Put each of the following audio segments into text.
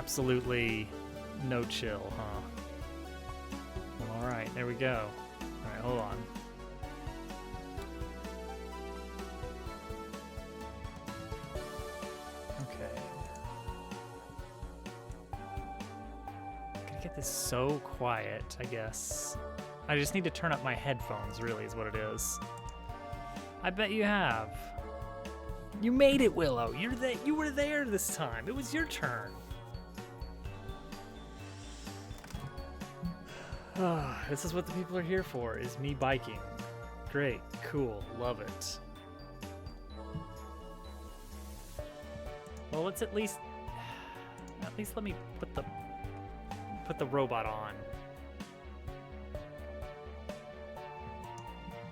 absolutely no chill, huh? Well, all right, there we go. All right, hold on. Okay. Gotta get this so quiet, I guess. I just need to turn up my headphones, really, is what it is. I bet you have. You made it, Willow. You were there this time. It was your turn. This is what the people are here for, is me biking. Great, cool, love it. Well, let's at least let me put the robot on.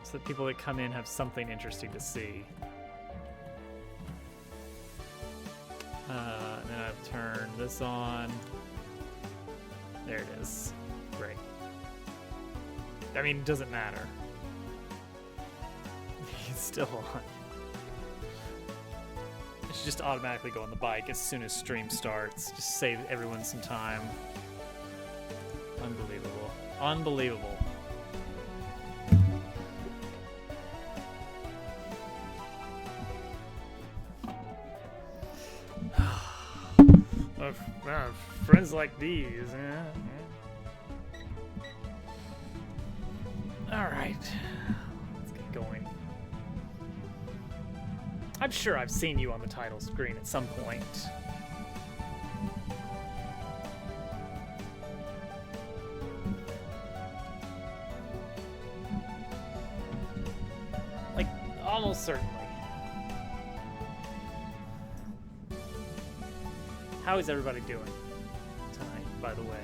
So that people that come in have something interesting to see. And then I've turned this on. There it is. Great. I mean, it doesn't matter. It's still on. It should just automatically go on the bike as soon as stream starts. Just save everyone some time. Unbelievable. Unbelievable. Friends like these. All right, let's get going. I'm sure I've seen you on the title screen at some point. Like, almost certainly. How is everybody doing tonight, by the way?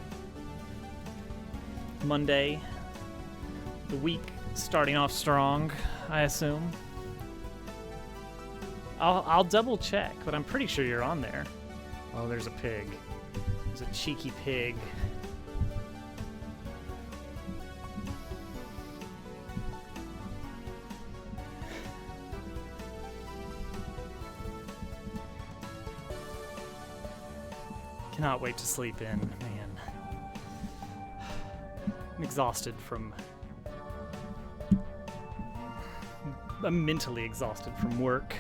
Monday, the week starting off strong, I assume. I'll double check, but I'm pretty sure you're on there. Oh, there's a pig. There's a cheeky pig. Cannot wait to sleep in, man. I'm exhausted from... I'm mentally exhausted from work.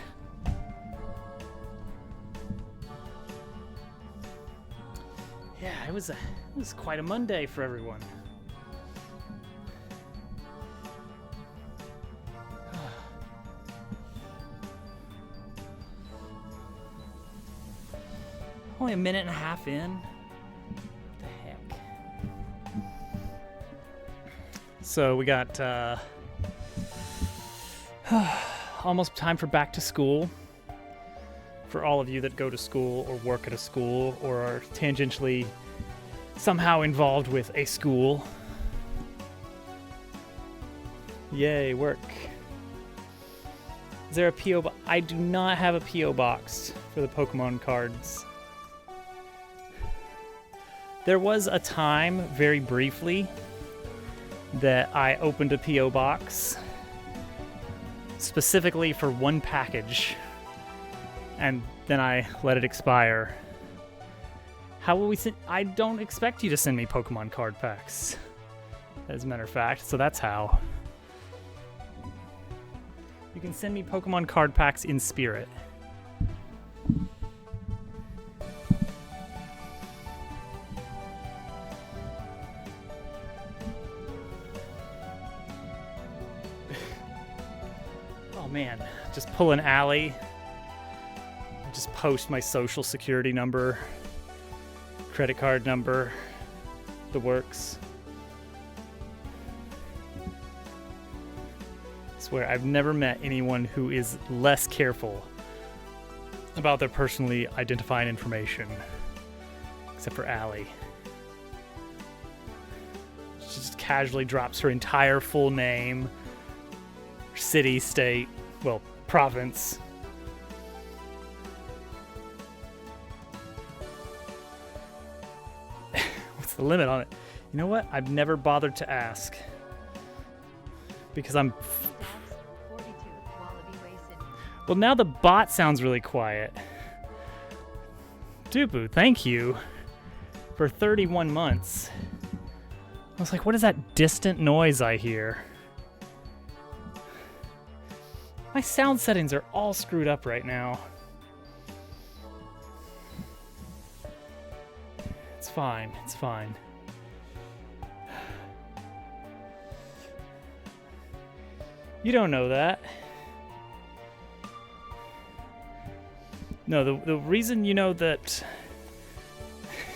Yeah, it was quite a Monday for everyone. Only a minute and a half in. What the heck? So we got almost time for back to school. For all of you that go to school or work at a school or are tangentially somehow involved with a school. Yay, work. Is there a P.O. box? I do not have a P.O. box for the Pokemon cards. There was a time, very briefly, that I opened a P.O. box specifically for one package, and then I let it expire. How will we send? I don't expect you to send me Pokemon card packs, as a matter of fact, so that's how. You can send me Pokemon card packs in spirit. Oh man, just pull an alley. Just post my social security number, credit card number, the works. I swear, I've never met anyone who is less careful about their personally identifying information, except for Allie. She just casually drops her entire full name, city, state, well, province. What's the limit on it? You know what? I've never bothered to ask. Because I'm... Well, now the bot sounds really quiet. Dubu, thank you. for 31 months. I was like, what is that distant noise I hear? My sound settings are all screwed up right now. It's fine, it's fine. You don't know that. No, the reason you know that...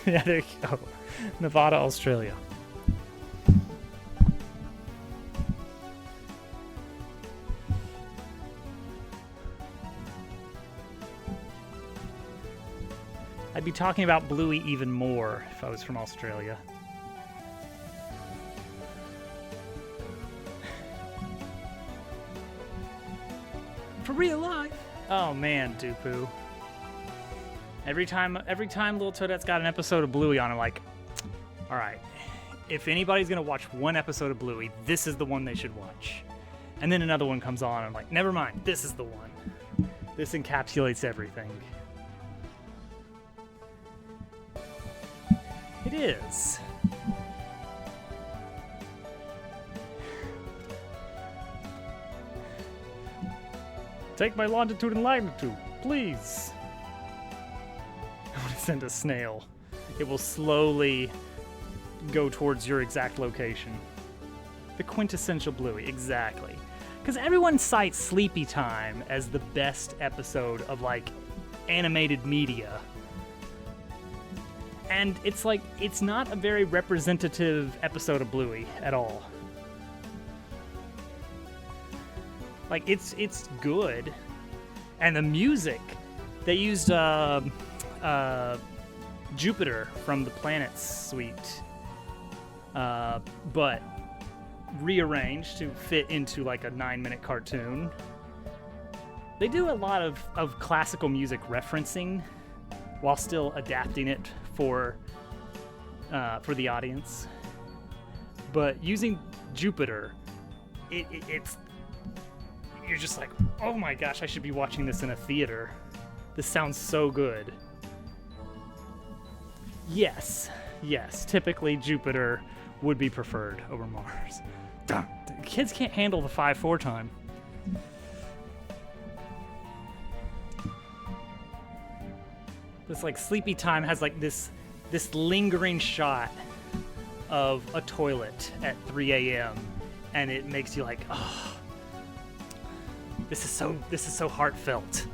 Yeah, there you go. Nevada, Australia. I'd be talking about Bluey even more if I was from Australia. For real life. Oh man, Dupu. Every time Little Toadette's got an episode of Bluey on, I'm like, all right, if anybody's gonna watch one episode of Bluey, this is the one they should watch. And then another one comes on, I'm like, never mind, this is the one. This encapsulates everything. It is. Take my longitude and latitude, please. I want to send a snail. It will slowly go towards your exact location. The quintessential Bluey, exactly. Because everyone cites Sleepy Time as the best episode of, like, animated media. And it's like, it's not a very representative episode of Bluey at all. Like, it's good. And the music, they used Jupiter from the Planets suite, but rearranged to fit into like a 9-minute cartoon. They do a lot of classical music referencing while still adapting it for the audience. But using Jupiter, it's you're just like, oh my gosh, I should be watching this in a theater. This sounds so good. Yes, typically Jupiter would be preferred over Mars. Kids can't handle the 5/4 time. This like Sleepy Time has like this lingering shot of a toilet at 3 a.m. and it makes you like, oh, this is so heartfelt.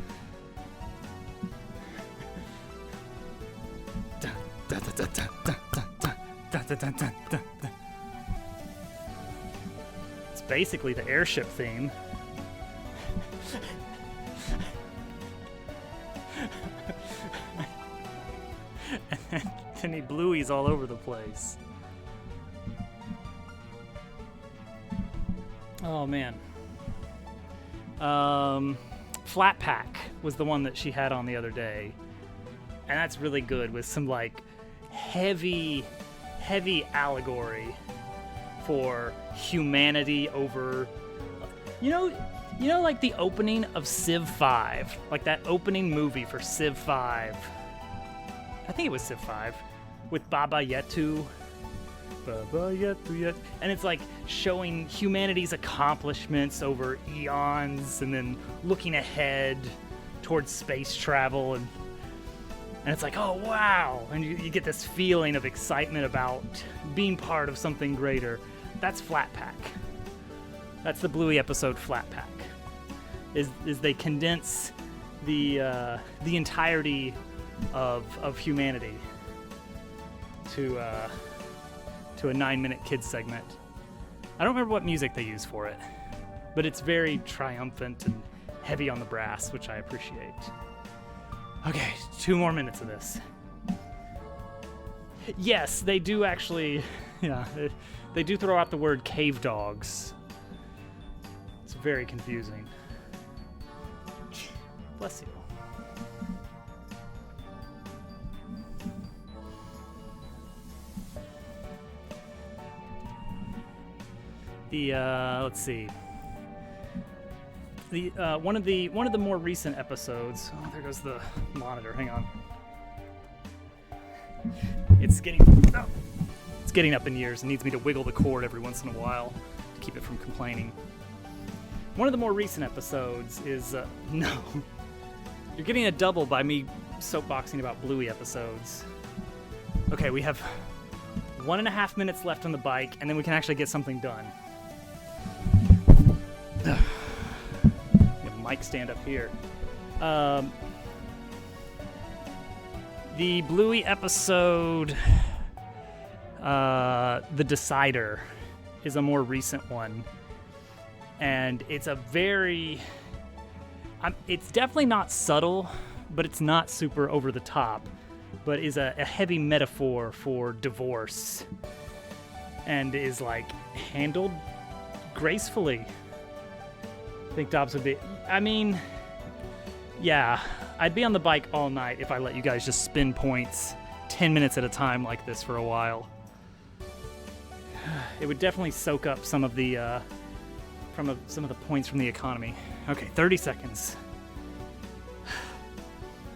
It's basically the airship theme. And then he Bluey's all over the place. Oh man. Flat Pack was the one that she had on the other day. And that's really good with some like heavy allegory for humanity over, you know like the opening of Civ 5, like that opening movie for Civ 5. I think it was Civ 5 with Baba Yetu. And it's like showing humanity's accomplishments over eons and then looking ahead towards space travel and it's like, oh wow, and you get this feeling of excitement about being part of something greater. That's Flat Pack. That's the Bluey episode Flat Pack. Is they condense the entirety of humanity to a 9-minute kids segment. I don't remember what music they use for it, but it's very triumphant and heavy on the brass, which I appreciate. Okay, 2 more minutes of this. Yes, they do actually, yeah, they do throw out the word cave dogs. It's very confusing. Bless you. Let's see. One of the more recent episodes. Oh, there goes the monitor. Hang on. It's getting up in years and needs me to wiggle the cord every once in a while to keep it from complaining. One of the more recent episodes is no. You're getting a double by me soapboxing about Bluey episodes. Okay, we have 1.5 minutes left on the bike, and then we can actually get something done. We have a mic stand up here. The Bluey episode, The Decider, is a more recent one. And it's a very... it's definitely not subtle, but it's not super over the top, but is a heavy metaphor for divorce. And is, like, handled gracefully. I think Dobbs would be... I mean, yeah, I'd be on the bike all night if I let you guys just spin points 10 minutes at a time like this for a while. It would definitely soak up some of the some of the points from the economy. Okay, 30 seconds.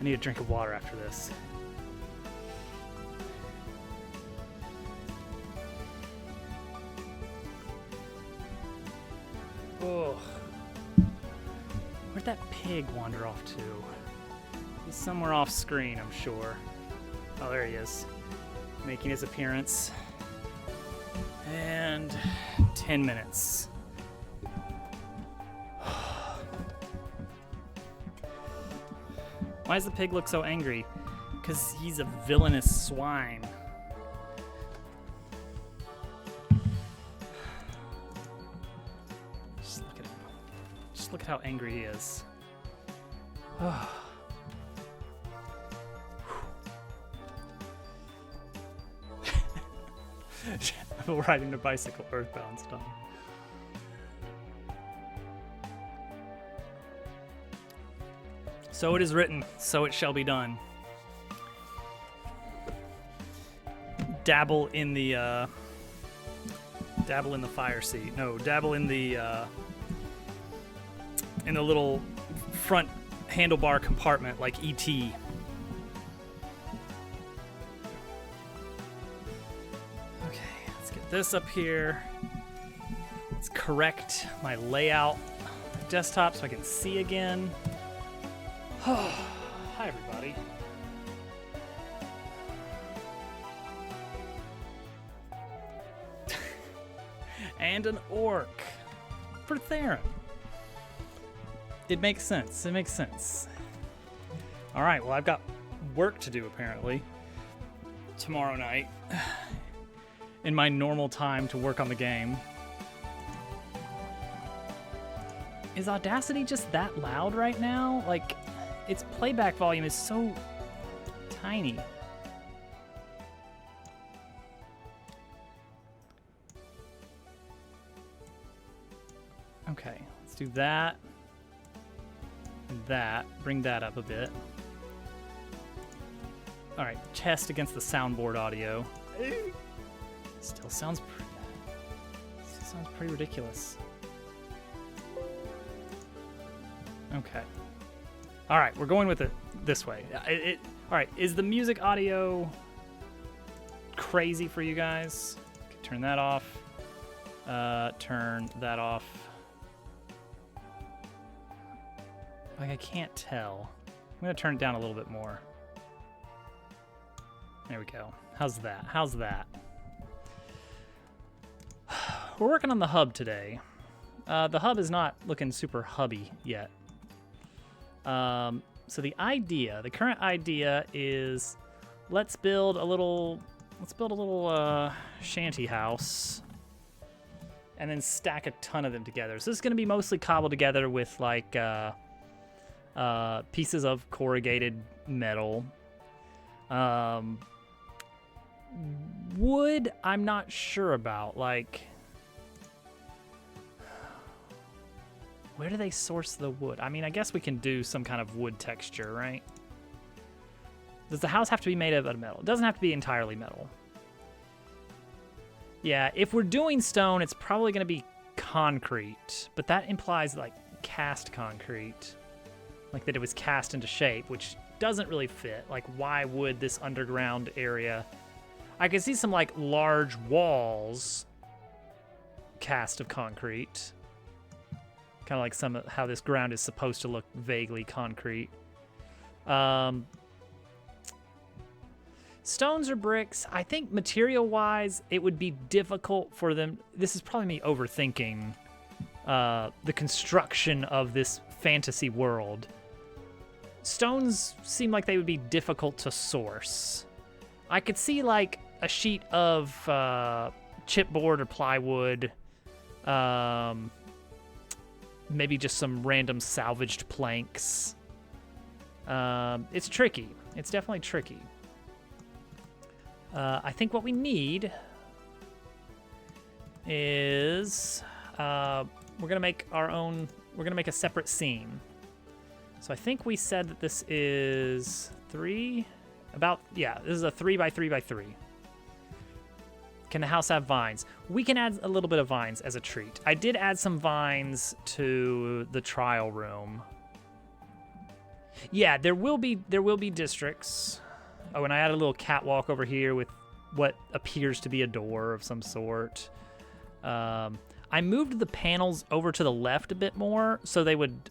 I need a drink of water after this. Oh. Where'd that pig wander off to? He's somewhere off screen, I'm sure. Oh, there he is. Making his appearance. And 10 minutes. Why does the pig look so angry? Because he's a villainous swine. Just look at him. Just look at how angry he is. Riding a bicycle earthbound style. So it is written, so it shall be done. Dabble in the fire seat. No, dabble in the little front handlebar compartment like E.T. Okay, let's get this up here. Let's correct my layout desktop so I can see again. Hi, everybody. And an orc for Theron. It makes sense. It makes sense. All right, well, I've got work to do, apparently, tomorrow night in my normal time to work on the game. Is Audacity just that loud right now? Like, its playback volume is so tiny. Okay, let's do that. And that. Bring that up a bit. All right, test against the soundboard audio. Still sounds pretty ridiculous. Okay. All right, we're going with it this way. All right, is the music audio crazy for you guys? Okay, turn that off. Turn that off. Like, I can't tell. I'm gonna turn it down a little bit more. There we go. How's that? How's that? We're working on the hub today. The hub is not looking super hubby yet. So the current idea is let's build a little shanty house and then stack a ton of them together. So this is going to be mostly cobbled together with like pieces of corrugated metal. Wood, I'm not sure about. Like, where do they source the wood? I mean, I guess we can do some kind of wood texture, right? Does the house have to be made of metal? It doesn't have to be entirely metal. Yeah, if we're doing stone, it's probably going to be concrete, but that implies like cast concrete, like that it was cast into shape, which doesn't really fit. Like, why would this underground area I can see some like large walls cast of concrete. Kind of like some of how this ground is supposed to look vaguely concrete. Stones or bricks, I think material-wise, it would be difficult for them. This is probably me overthinking the construction of this fantasy world. Stones seem like they would be difficult to source. I could see like a sheet of chipboard or plywood, maybe just some random salvaged planks. It's tricky. It's definitely tricky. I think what we need is we're gonna make our own. We're gonna make a separate scene. So I think we said that this is 3. This is a 3 by 3 by 3. Can the house have vines? We can add a little bit of vines as a treat. I did add some vines to the trial room. Yeah, there will be districts. Oh, and I added a little catwalk over here with what appears to be a door of some sort. I moved the panels over to the left a bit more so they would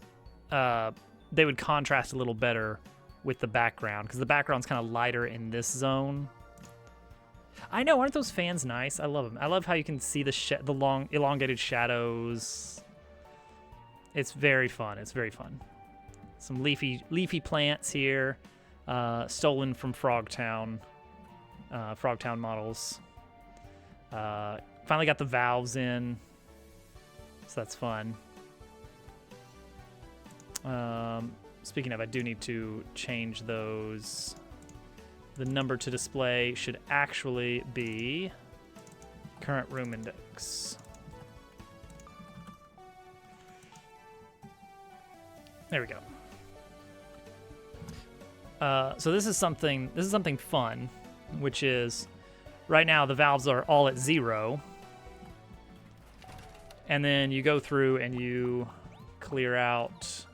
contrast a little better with the background, because the background's kind of lighter in this zone. I know, aren't those fans nice? I love them. I love how you can see the long elongated shadows. It's very fun. It's very fun. Some leafy plants here, stolen from Frogtown. Frogtown models. Finally got the valves in, so that's fun. Speaking of, I do need to change those. The number to display should actually be current room index. There we go. So this is something fun, which is right now the valves are all at 0. And then you go through and you clear out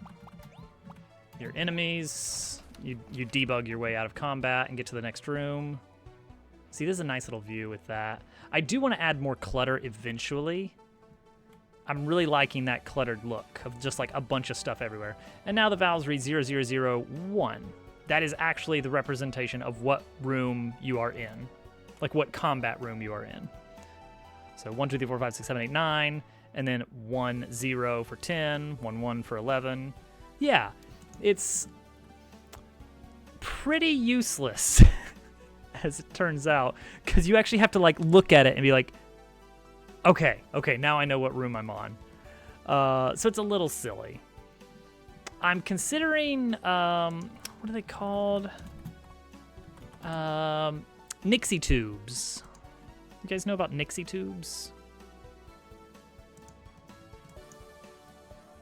your enemies. You debug your way out of combat and get to the next room. See, this is a nice little view with that. I do want to add more clutter eventually. I'm really liking that cluttered look of just like a bunch of stuff everywhere. And now the valves read 0001. That is actually the representation of what room you are in, like what combat room you are in. So 1, 2, 3, 4, 5, 6, 7, 8, 9, and then 1, 0 for 10, 1, 1 for 11. Yeah, it's pretty useless as it turns out, because you actually have to like look at it and be like, okay, now I know what room I'm on. So it's a little silly. I'm considering, what are they called? Nixie tubes. You guys know about Nixie tubes?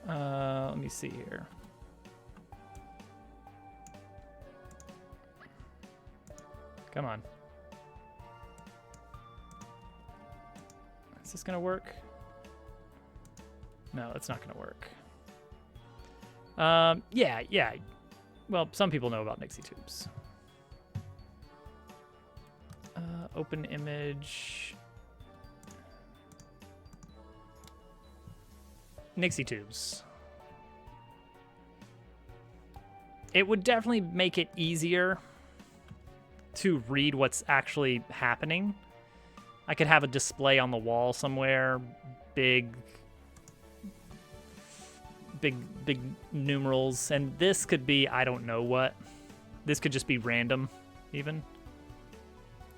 Let me see here. Come on. Is this gonna work? No, it's not gonna work. Yeah. Well, some people know about Nixie tubes. Open image. Nixie tubes. It would definitely make it easier to read what's actually happening. I could have a display on the wall somewhere, big numerals, and this could be, I don't know what. This could just be random, even.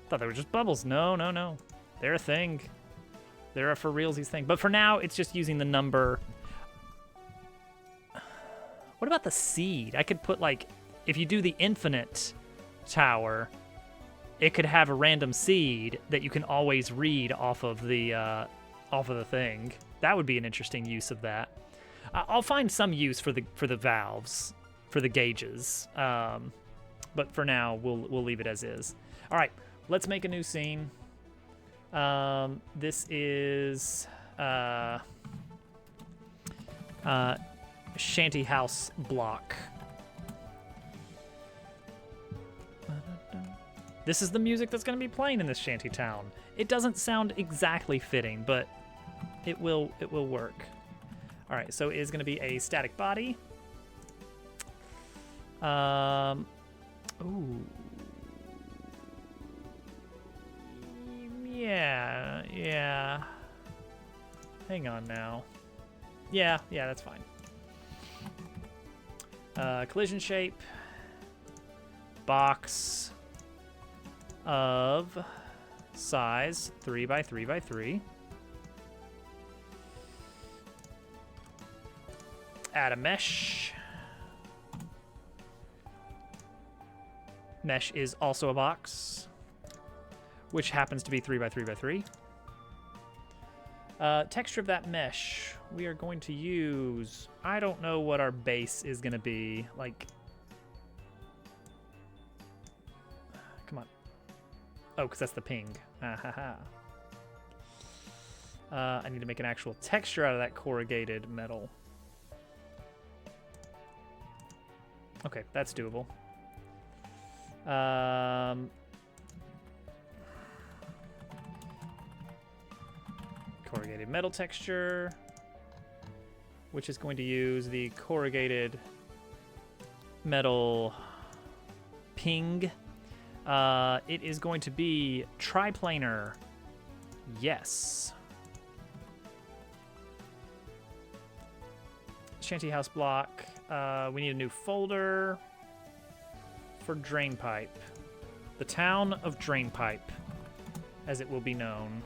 Thought they were just bubbles. No. They're a thing. They're a for realsies thing. But for now, it's just using the number. What about the seed? I could put, like, if you do the infinite tower, it could have a random seed that you can always read off of the thing. That would be an interesting use of that. I'll find some use for the valves, for the gauges. But for now, we'll leave it as is. All right, let's make a new scene. This is shanty house block. This is the music that's going to be playing in this shanty town. It doesn't sound exactly fitting, but it will work. All right, so it is going to be a static body. Ooh. Yeah. Hang on now. Yeah, that's fine. Collision shape. Box of size 3 by 3 by 3. Add a mesh. Mesh is also a box, which happens to be 3 by 3 by 3. Texture of that mesh, we are going to use, I don't know what our base is going to be. Like, come on. Oh, because that's the ping. I need to make an actual texture out of that corrugated metal. Okay, that's doable. Corrugated metal texture, which is going to use the corrugated metal ping. It is going to be triplanar. Yes. Shanty house block. We need a new folder for drain pipe. The town of drain pipe, as it will be known.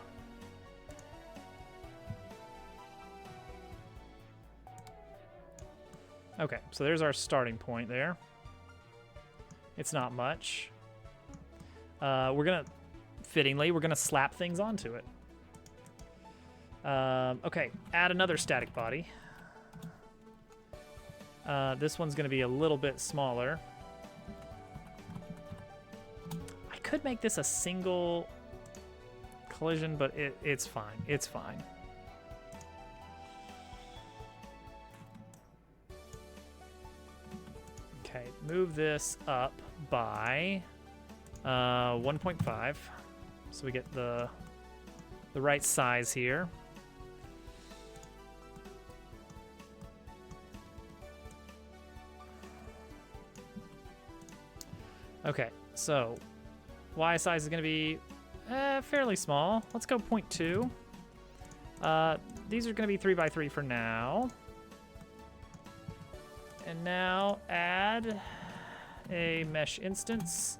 Okay, so there's our starting point there. It's not much. Fittingly, we're gonna slap things onto it. Okay, add another static body. This one's gonna be a little bit smaller. I could make this a single collision, but it's fine. It's fine. Okay, move this up by 1.5, so we get the right size here. Okay, so Y size is going to be fairly small. Let's go 0.2. These are going to be 3 by 3 for now. And now add a mesh instance.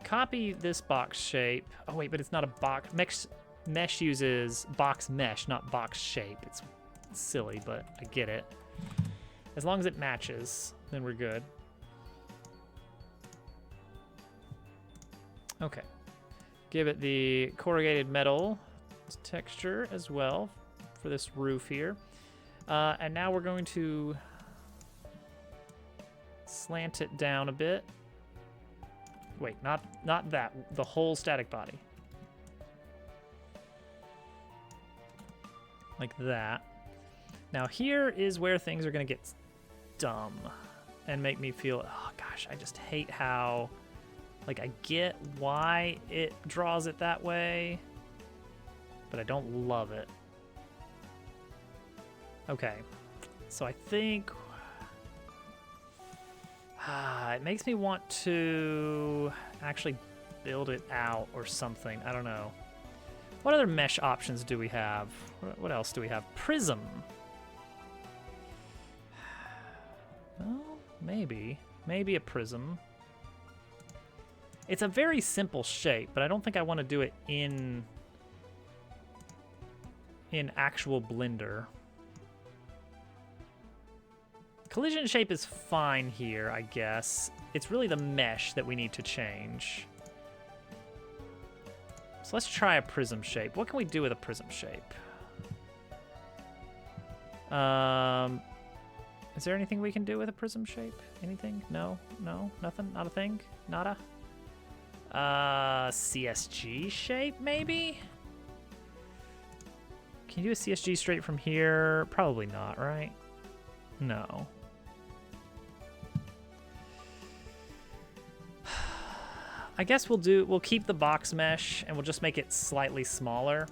Copy this box shape. Oh wait, but it's not a box. Mesh uses box mesh, not box shape. It's silly, but I get it. As long as it matches, then we're good. Okay. Give it the corrugated metal texture as well for this roof here. And now we're going to slant it down a bit. Wait, not that. The whole static body. Like that. Now here is where things are going to get dumb and make me feel, oh gosh, I just hate how, like, I get why it draws it that way, but I don't love it. Okay, so I think it makes me want to actually build it out or something. I don't know. What other mesh options do we have? What else do we have? Prism. Well, maybe a prism. It's a very simple shape, but I don't think I want to do it in actual Blender. Collision shape is fine here, I guess. It's really the mesh that we need to change. So let's try a prism shape. What can we do with a prism shape? Is there anything we can do with a prism shape? Anything? No? No? Nothing? Not a thing? Nada? CSG shape, maybe? Can you do a CSG straight from here? Probably not, right? No. I guess we'll keep the box mesh and we'll just make it slightly smaller.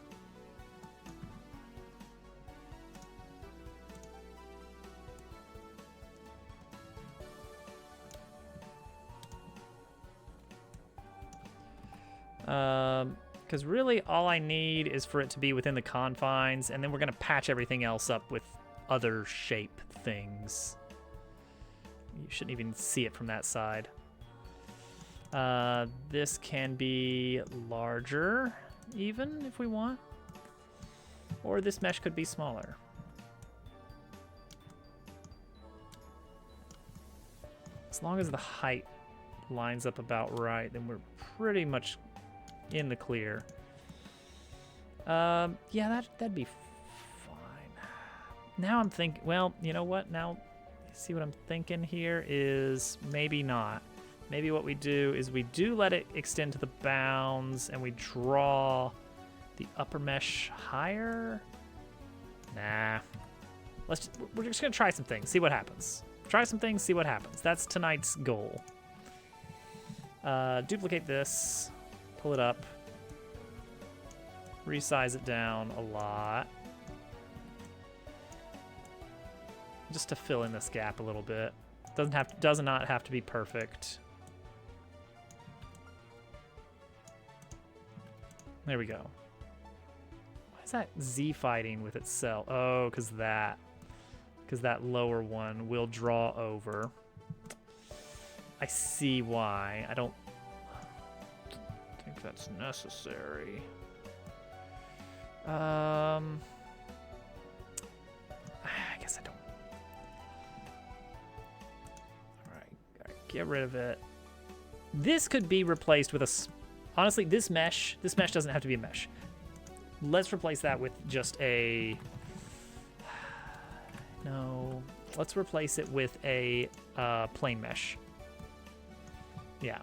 Because really all I need is for it to be within the confines, and then we're going to patch everything else up with other shape things. You shouldn't even see it from that side. This can be larger, even, if we want. Or this mesh could be smaller. As long as the height lines up about right, then we're pretty much in the clear. Yeah, that'd be fine. Now I'm thinking, well, you know what? Now, see what I'm thinking here is maybe not. Maybe what we do is we do let it extend to the bounds and we draw the upper mesh higher. Nah. We're just gonna try some things, see what happens. Try some things, see what happens. That's tonight's goal. Duplicate this. Pull it up, resize it down a lot, just to fill in this gap a little bit. Does not have to be perfect. There we go. Why is that Z fighting with itself? Oh, because that lower one will draw over. I see why. I don't think that's necessary. I guess I don't. All right, get rid of it. This could be replaced with a. Honestly, this mesh doesn't have to be a mesh. Let's replace that with just a. No, let's replace it with a plain mesh. Yeah,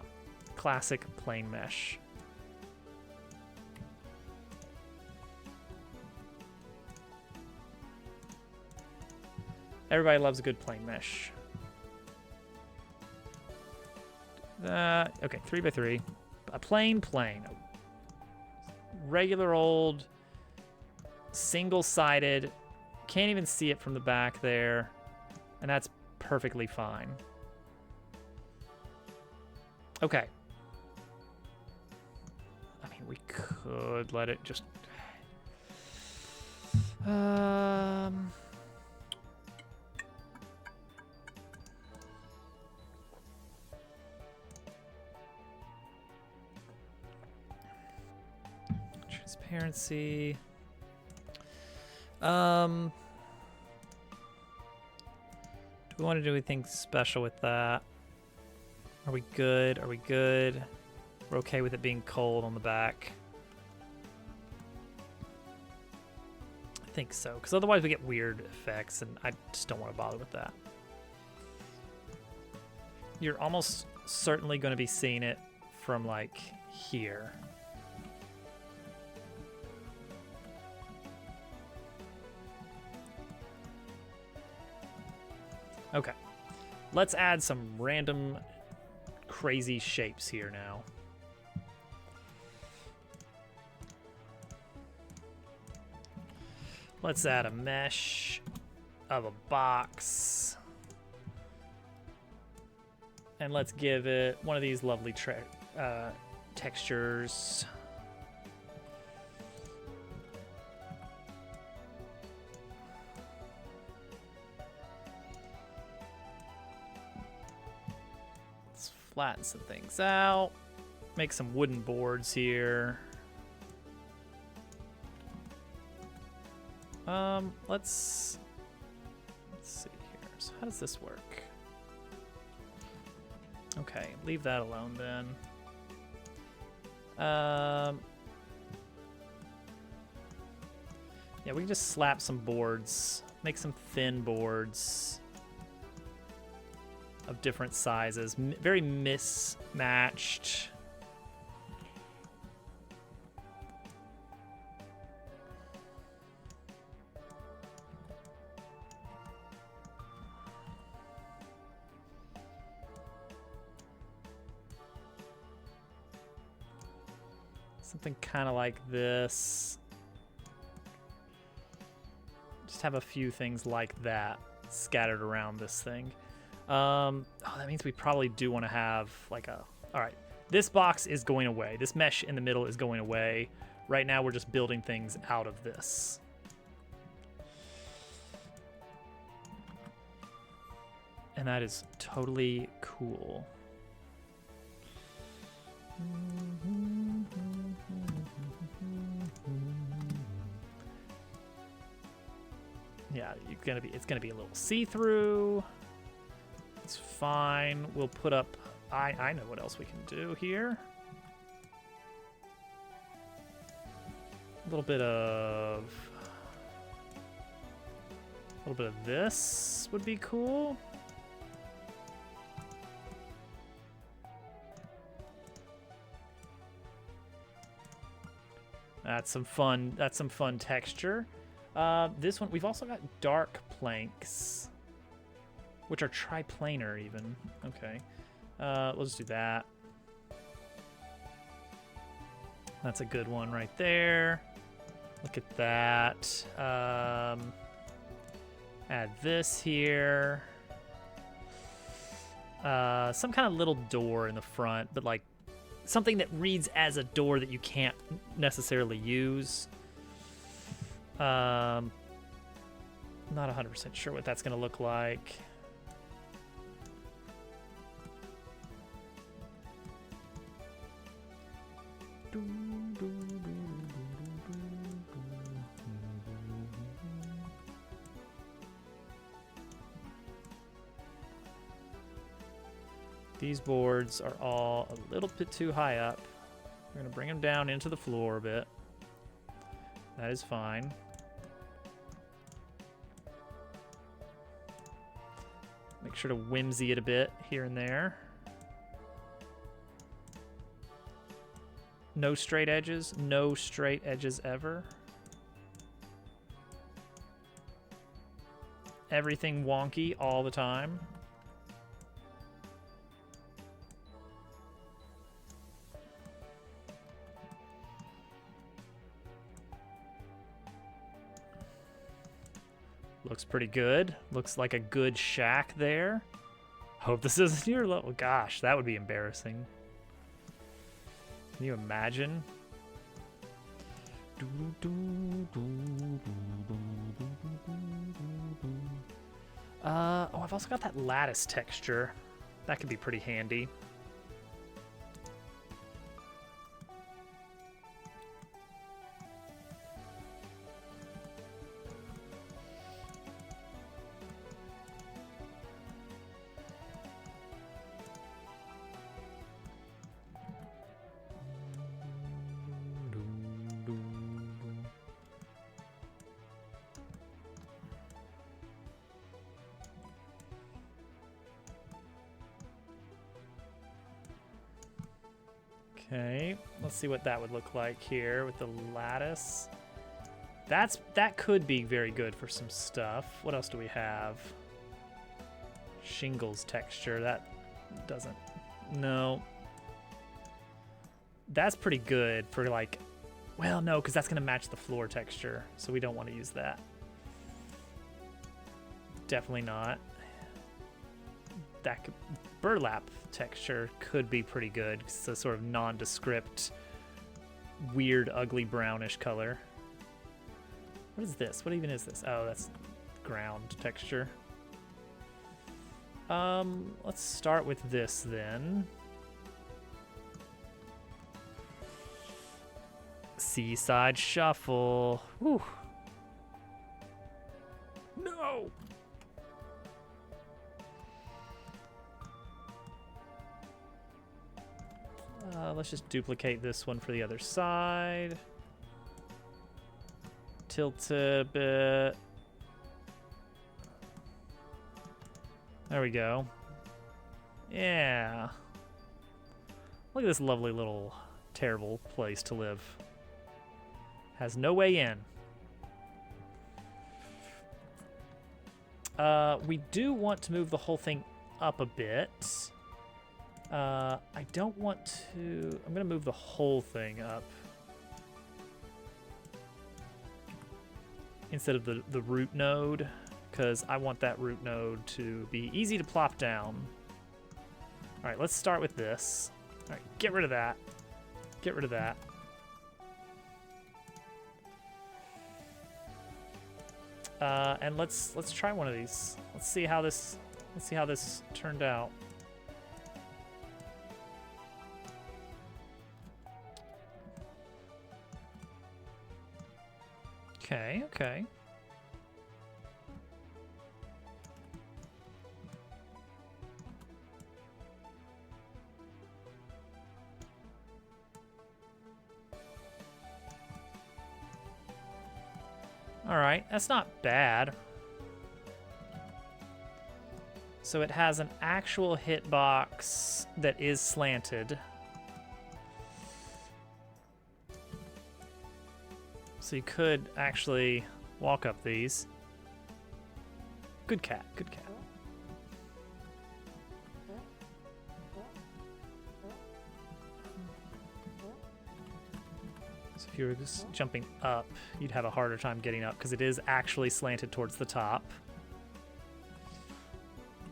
classic plain mesh. Everybody loves a good plain mesh. Okay, 3x3. A plain. Regular old, single-sided. Can't even see it from the back there. And that's perfectly fine. Okay. I mean, we could let it just... Transparency. Do we want to do anything special with that? Are we good? Are we good? We're okay with it being cold on the back. I think so, because otherwise we get weird effects, and I just don't want to bother with that. You're almost certainly going to be seeing it from, like, here. Okay. Let's add some random crazy shapes here now. Let's add a mesh of a box. And let's give it one of these lovely textures. Let's flatten some things out. Make some wooden boards here. Let's see here. So how does this work? Okay, leave that alone then. Yeah, we can just slap some boards, make some thin boards of different sizes, very mismatched. Something kind of like this. Just have a few things like that scattered around this thing. Oh, that means we probably do want to have like a... All right, this box is going away. This mesh in the middle is going away. Right now we're just building things out of this. And that is totally cool. Yeah, it's gonna be a little see-through. It's fine. We'll put up. I know what else we can do here. A little bit of this would be cool. That's some fun texture. This one, we've also got dark planks, which are triplanar even. Okay. We'll just do that. That's a good one right there. Look at that. Add this here. Some kind of little door in the front, but like something that reads as a door that you can't necessarily use. Not 100% sure what that's going to look like. These boards are all a little bit too high up. We're going to bring them down into the floor a bit. That is fine. Make sure to whimsy it a bit here and there. No straight edges. No straight edges ever. Everything wonky all the time. Looks pretty good. Looks like a good shack there. Hope this isn't your level. Gosh, that would be embarrassing. Can you imagine? Oh, I've also got that lattice texture. That could be pretty handy. Okay, let's see what that would look like here with the lattice. That could be very good for some stuff. What else do we have? Shingles texture. That doesn't. No. That's pretty good for like. Well, no, because that's gonna match the floor texture, so we don't want to use that. Definitely not. That could, burlap texture could be pretty good. It's a sort of nondescript, weird, ugly brownish color. What is this? What even is this? Oh, that's ground texture. Let's start with this then. Seaside Shuffle. Whew. No! Let's just duplicate this one for the other side. Tilt it a bit. There we go. Yeah. Look at this lovely little terrible place to live. Has no way in. We do want to move the whole thing up a bit. I don't want to... I'm going to move the whole thing up instead of the root node, because I want that root node to be easy to plop down. All right, let's start with this. All right, get rid of that. Get rid of that. And let's try one of these. Let's see how this turned out. Okay, okay. All right, that's not bad. So it has an actual hitbox that is slanted. So you could actually walk up these. Good cat, good cat. So if you were just jumping up, you'd have a harder time getting up because it is actually slanted towards the top.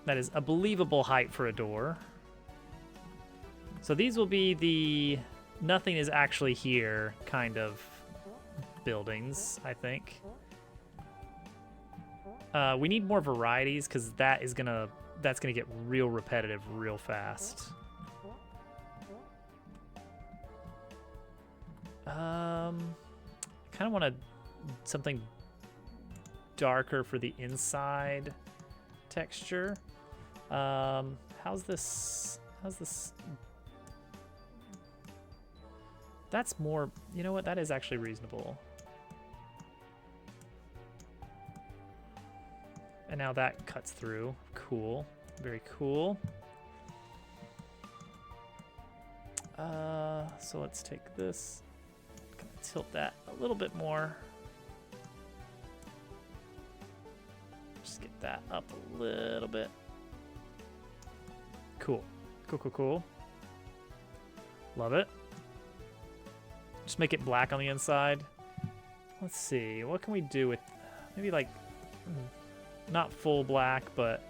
That is a believable height for a door. So these will be the nothing is actually here kind of buildings, I think. We need more varieties because that's gonna get real repetitive real fast. Kind of want something darker for the inside texture. How's this? That's more, you know what? That is actually reasonable. And now that cuts through. Cool. Very cool. So let's take this. Kind of tilt that a little bit more. Just get that up a little bit. Cool. Cool, cool, cool. Love it. Just make it black on the inside. Let's see. What can we do with maybe like not full black, but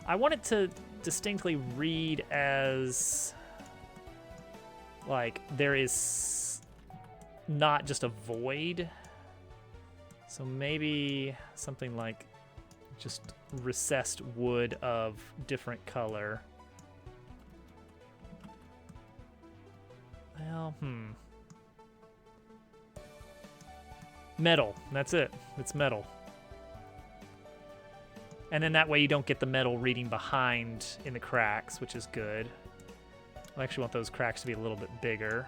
I want it to distinctly read as like there is not just a void. So maybe something like just recessed wood of different color. Well, metal. That's it. It's metal. And then that way you don't get the metal reading behind in the cracks, which is good. I actually want those cracks to be a little bit bigger.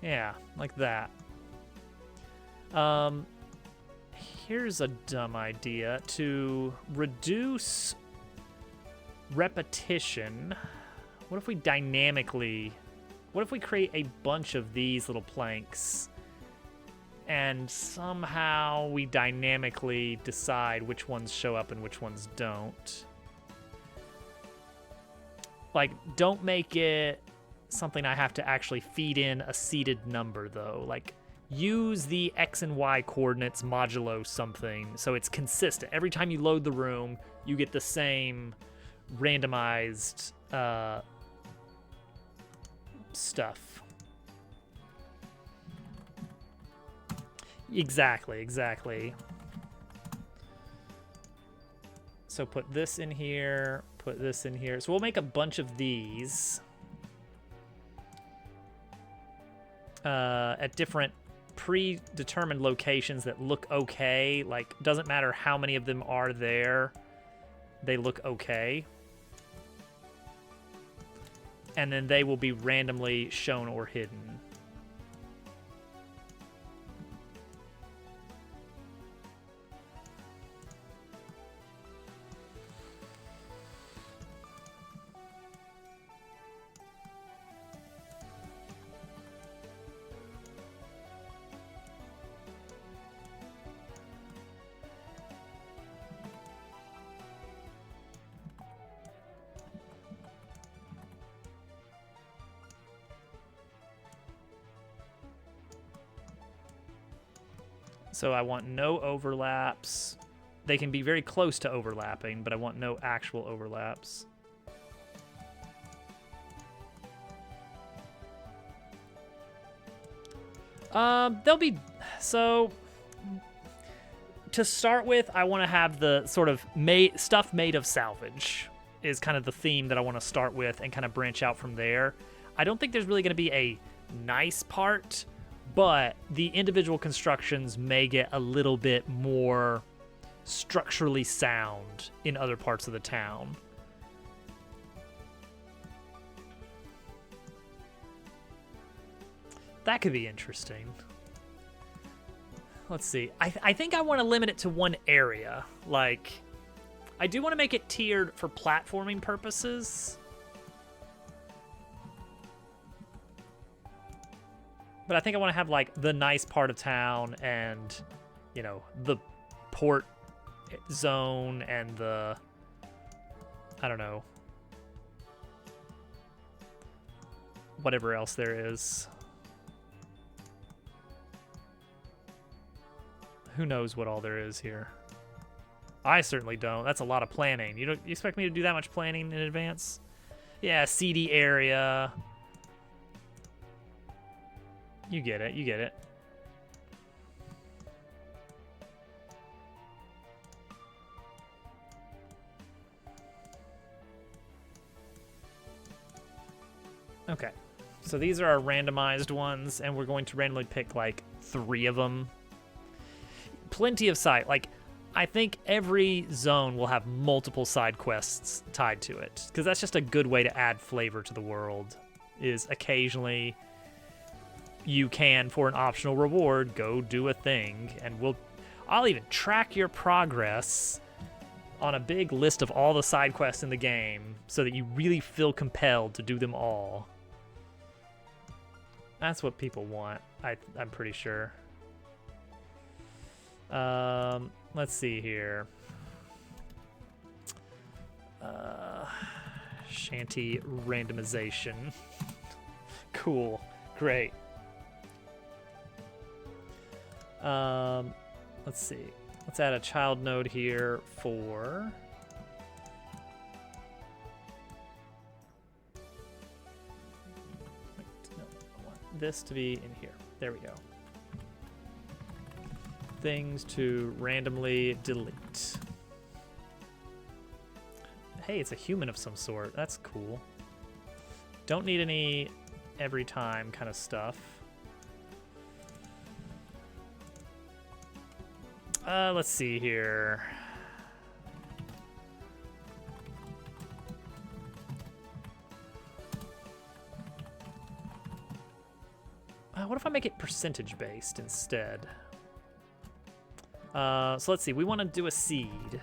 Yeah, like that. Here's a dumb idea. To reduce repetition, what if we create a bunch of these little planks and somehow we dynamically decide which ones show up and which ones don't? Like, don't make it something I have to actually feed in a seeded number, though. Like, use the X and Y coordinates modulo something so it's consistent. Every time you load the room, you get the same randomized stuff. Exactly. So put this in here, put this in here. So we'll make a bunch of these at different predetermined locations that look okay. Like, doesn't matter how many of them are there, they look okay. And then they will be randomly shown or hidden. So I want no overlaps. They can be very close to overlapping, but I want no actual overlaps. They'll be, so to start with, I want to have the sort of stuff made of salvage is kind of the theme that I want to start with and kind of branch out from there. I don't think there's really going to be a nice part, but the individual constructions may get a little bit more structurally sound in other parts of the town. That could be interesting. Let's see. I think I want to limit it to one area. Like, I do want to make it tiered for platforming purposes. But I think I want to have, like, the nice part of town and, you know, the port zone and the, I don't know, whatever else there is. Who knows what all there is here? I certainly don't. That's a lot of planning. You expect me to do that much planning in advance? Yeah, seedy area. You get it. You get it. Okay. So these are our randomized ones, and we're going to randomly pick, like, 3 of them. Plenty of side. Like, I think every zone will have multiple side quests tied to it, because that's just a good way to add flavor to the world, is occasionally you can, for an optional reward, go do a thing, and I'll even track your progress on a big list of all the side quests in the game so that you really feel compelled to do them all. That's what people want, I'm pretty sure. Let's see here. Shanty randomization. Cool. Great. Let's see. Let's add a child node here for... No, I want this to be in here. There we go. Things to randomly delete. Hey, it's a human of some sort. That's cool. Don't need any every time kind of stuff. Let's see here. What if I make it percentage based instead? So let's see, we want to do a seed.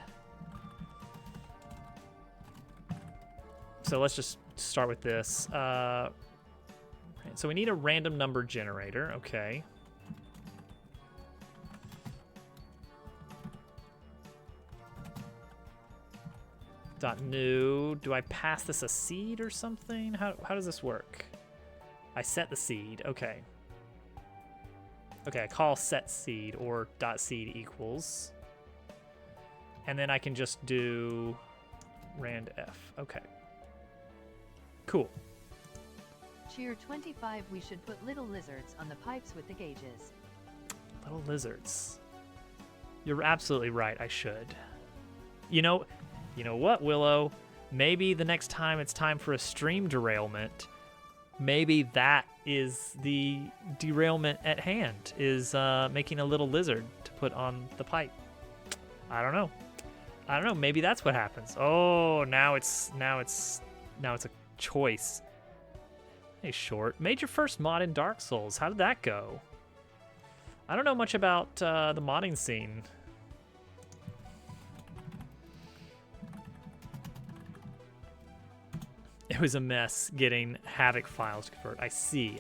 So let's just start with this. So we need a random number generator, okay. .new, do I pass this a seed or something? How does this work? I set the seed, okay. Okay, I call set seed or .seed equals. And then I can just do rand f. Okay. Cool. Cheer 25, we should put little lizards on the pipes with the gauges. Little lizards. You're absolutely right, I should. You know what, Willow? Maybe the next time it's time for a stream derailment, maybe that is the derailment at hand, is making a little lizard to put on the pipe. I don't know. Maybe that's what happens. Oh, now it's a choice. Hey, Short, made your first mod in Dark Souls. How did that go? I don't know much about the modding scene. It was a mess getting Havoc files to convert. I see.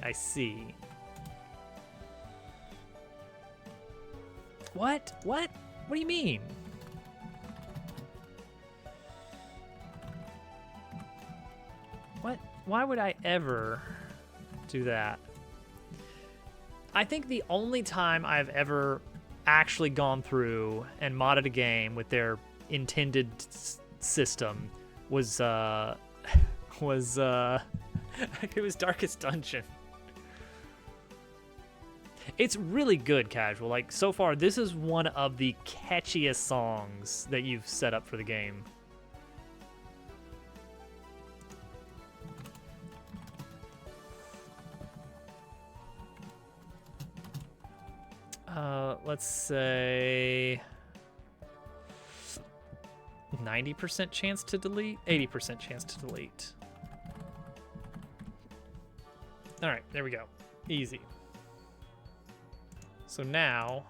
What? What do you mean? What? Why would I ever do that? I think the only time I've ever actually gone through and modded a game with their intended system was was it was Darkest Dungeon. It's really good, Casual. Like, so far, this is one of the catchiest songs that you've set up for the game. Let's say 90% chance to delete, 80% chance to delete. All right, there we go. Easy. So now,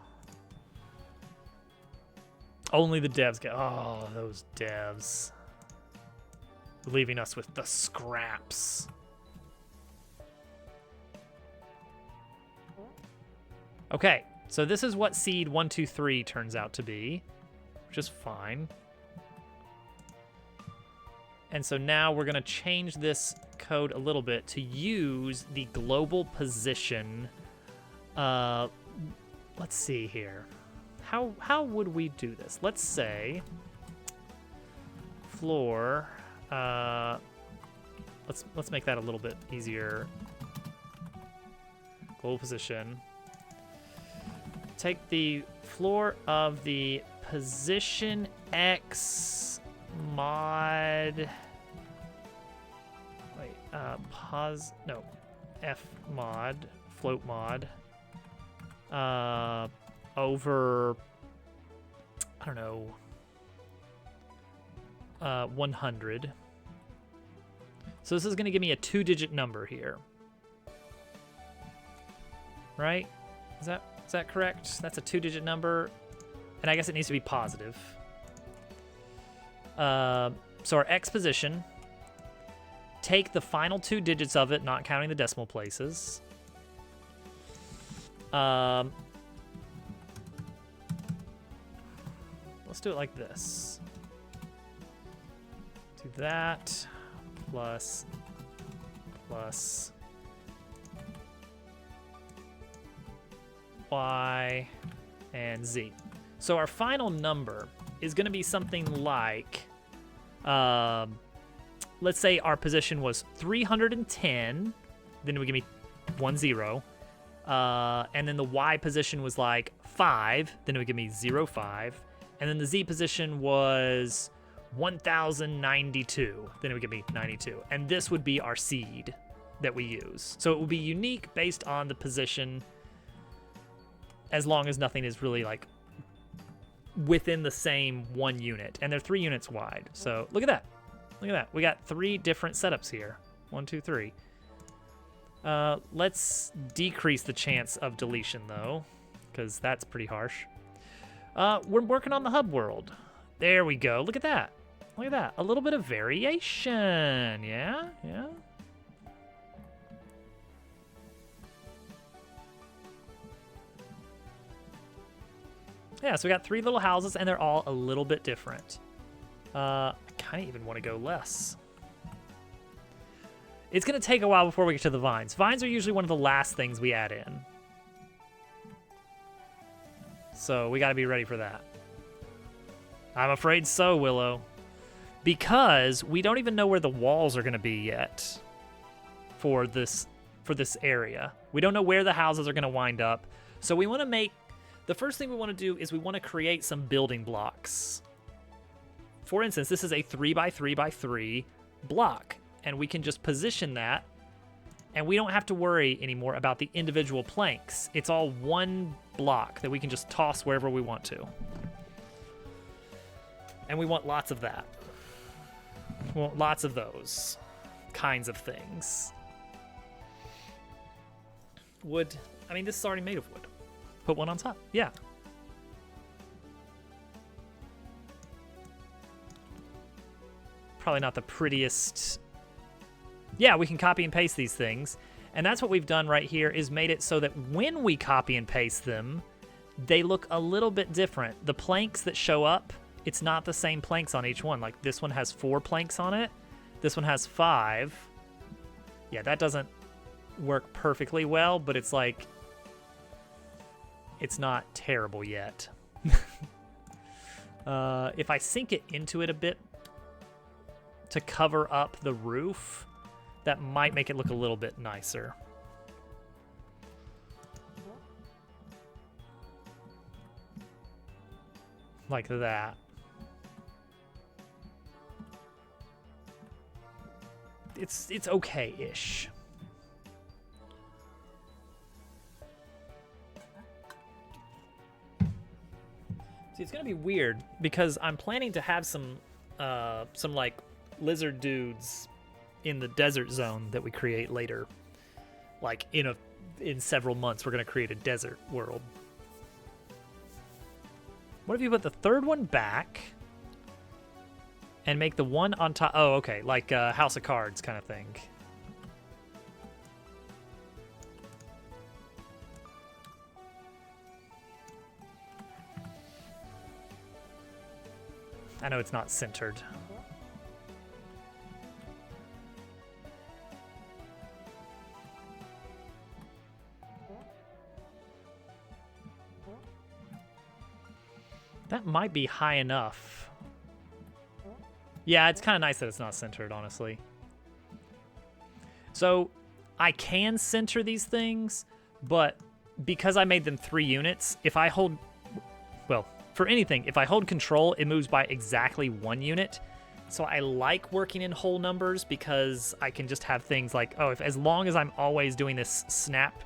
only the devs get. Oh, those devs. Leaving us with the scraps. Okay, so this is what seed 123 turns out to be, which is fine. And so now we're going to change this code a little bit to use the global position. Let's see here. How would we do this? Let's say floor. Let's make that a little bit easier. Global position. Take the floor of the position X mod. Wait, F mod, float mod. Over, I don't know, 100. So this is going to give me a 2-digit number here. Right? Is that correct? That's a 2-digit number. And I guess it needs to be positive. So our X position, take the final 2 digits of it, not counting the decimal places. Let's do it like this. Do that plus Y and Z. So our final number is going to be something like, let's say our position was 310, then it would give me 10. And then the Y position was like 5, then it would give me 05. And then the Z position was 1092, then it would give me 92. And this would be our seed that we use. So it would be unique based on the position, as long as nothing is really like within the same 1 unit. And they're 3 units wide. So look at that. Look at that. We got 3 different setups here. 1, 2, 3. Let's decrease the chance of deletion though, because that's pretty harsh. We're working on the hub world. There we go. Look at that. Look at that. A little bit of variation. Yeah, yeah. Yeah, so we got 3 little houses, and they're all a little bit different. I kind of even want to go less. It's going to take a while before we get to the vines. Vines are usually one of the last things we add in. So we got to be ready for that. I'm afraid so, Willow. Because we don't even know where the walls are going to be yet for this area. We don't know where the houses are going to wind up. So we want to make... The first thing we want to do is we want to create some building blocks. For instance, this is a 3x3x3 block, and we can just position that, and we don't have to worry anymore about the individual planks. It's all one block that we can just toss wherever we want to. And we want lots of that. We want lots of those kinds of things. Wood. I mean, this is already made of wood. Put one on top. Yeah. Probably not the prettiest. Yeah, we can copy and paste these things. And that's what we've done right here, is made it so that when we copy and paste them, they look a little bit different. The planks that show up, it's not the same planks on each one. Like this one has 4 planks on it. This one has 5. Yeah, that doesn't work perfectly well, but it's like, it's not terrible yet. If I sink it into it a bit to cover up the roof, that might make it look a little bit nicer. Like that. It's okay-ish. See, it's gonna be weird because I'm planning to have some like lizard dudes in the desert zone that we create later. Like in several months, we're gonna create a desert world. What if you put the third one back and make the one on top? Oh, okay, like House of Cards kind of thing. I know it's not centered. That might be high enough. Yeah, it's kind of nice that it's not centered, honestly. So I can center these things, but because I made them 3 units, if I hold, well, for anything, if I hold control, it moves by exactly 1 unit. So I like working in whole numbers because I can just have things like, oh, as long as I'm always doing this snap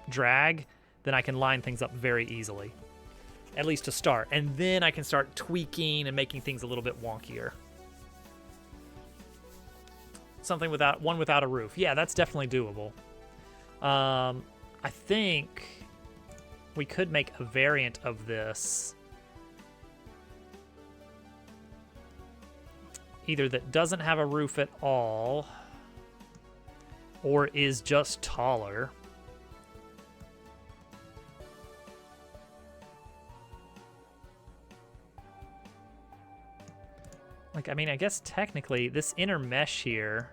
drag, then I can line things up very easily. At least to start. And then I can start tweaking and making things a little bit wonkier. Something one without a roof. Yeah, that's definitely doable. I think we could make a variant of this. Either that doesn't have a roof at all, or is just taller. Like, I mean, I guess technically this inner mesh here,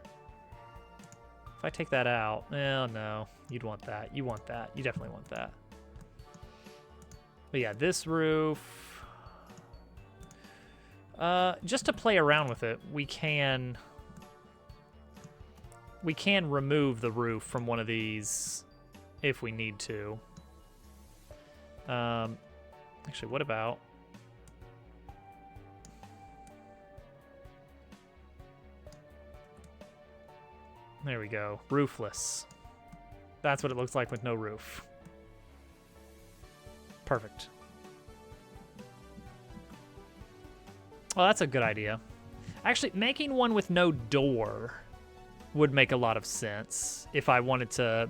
if I take that out, well, no, you'd want that. You want that. You definitely want that. But yeah, this roof, just to play around with it, we can remove the roof from one of these if we need to. Actually, what about... There we go. Roofless. That's what it looks like with no roof. Perfect. Well, that's a good idea. Actually, making one with no door would make a lot of sense if I wanted to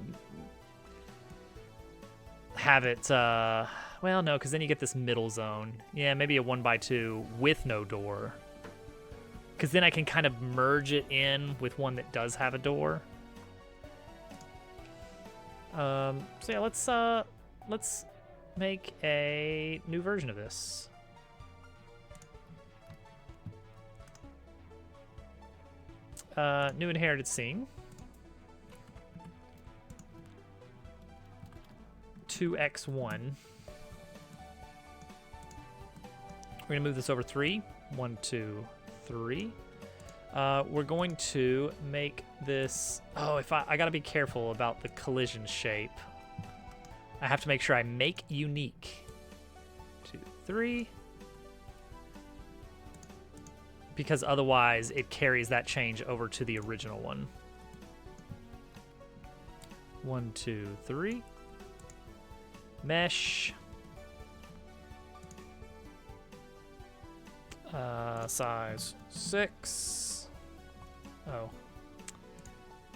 have it, well, no, because then you get this middle zone. Yeah, maybe a 1x2 with no door. Because then I can kind of merge it in with one that does have a door. So yeah, let's make a new version of this. New inherited scene. 2x1. We're gonna move this over 3. 1, 2, 3. We're going to make this... Oh, I gotta be careful about the collision shape. I have to make sure I make unique. 2, 3. Because otherwise it carries that change over to the original one. 1, 2, 3. Mesh. Size 6.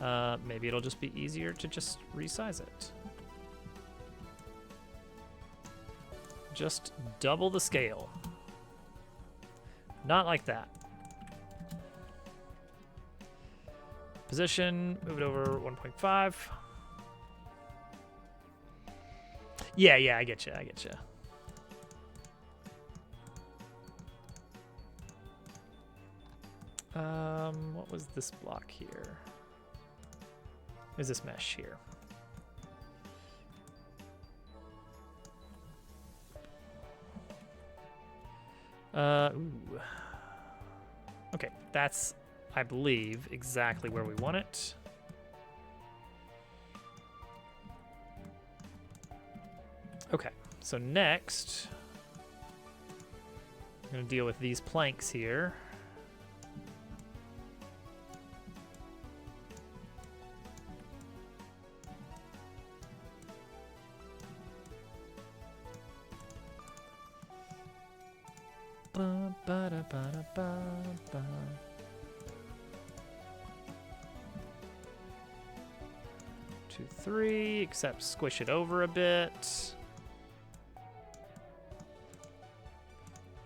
Oh. Maybe it'll just be easier to just resize it. Just double the scale. Not like that. Position, move it over 1.5. Yeah, I get you. What was this block here? Is this mesh here? Ooh. Okay, that's, I believe, exactly where we want it. Okay, so next, I'm going to deal with these planks here. Ba, ba, da, ba, da, ba, ba. 2, 3, except squish it over a bit.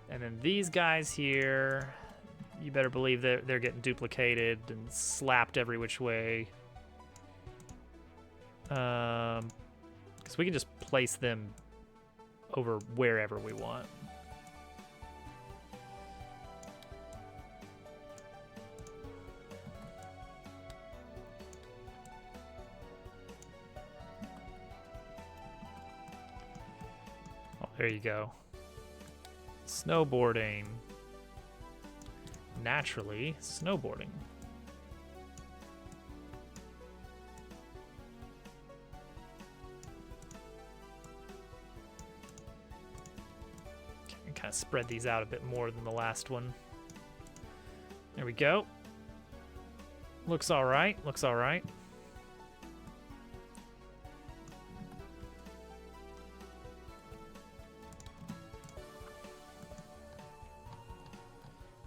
And then these guys here, you better believe that they're getting duplicated and slapped every which way. Because we can just place them over wherever we want. Oh, there you go. Snowboarding. Naturally, snowboarding. Can kind of spread these out a bit more than the last one. There we go. Looks all right. Looks all right.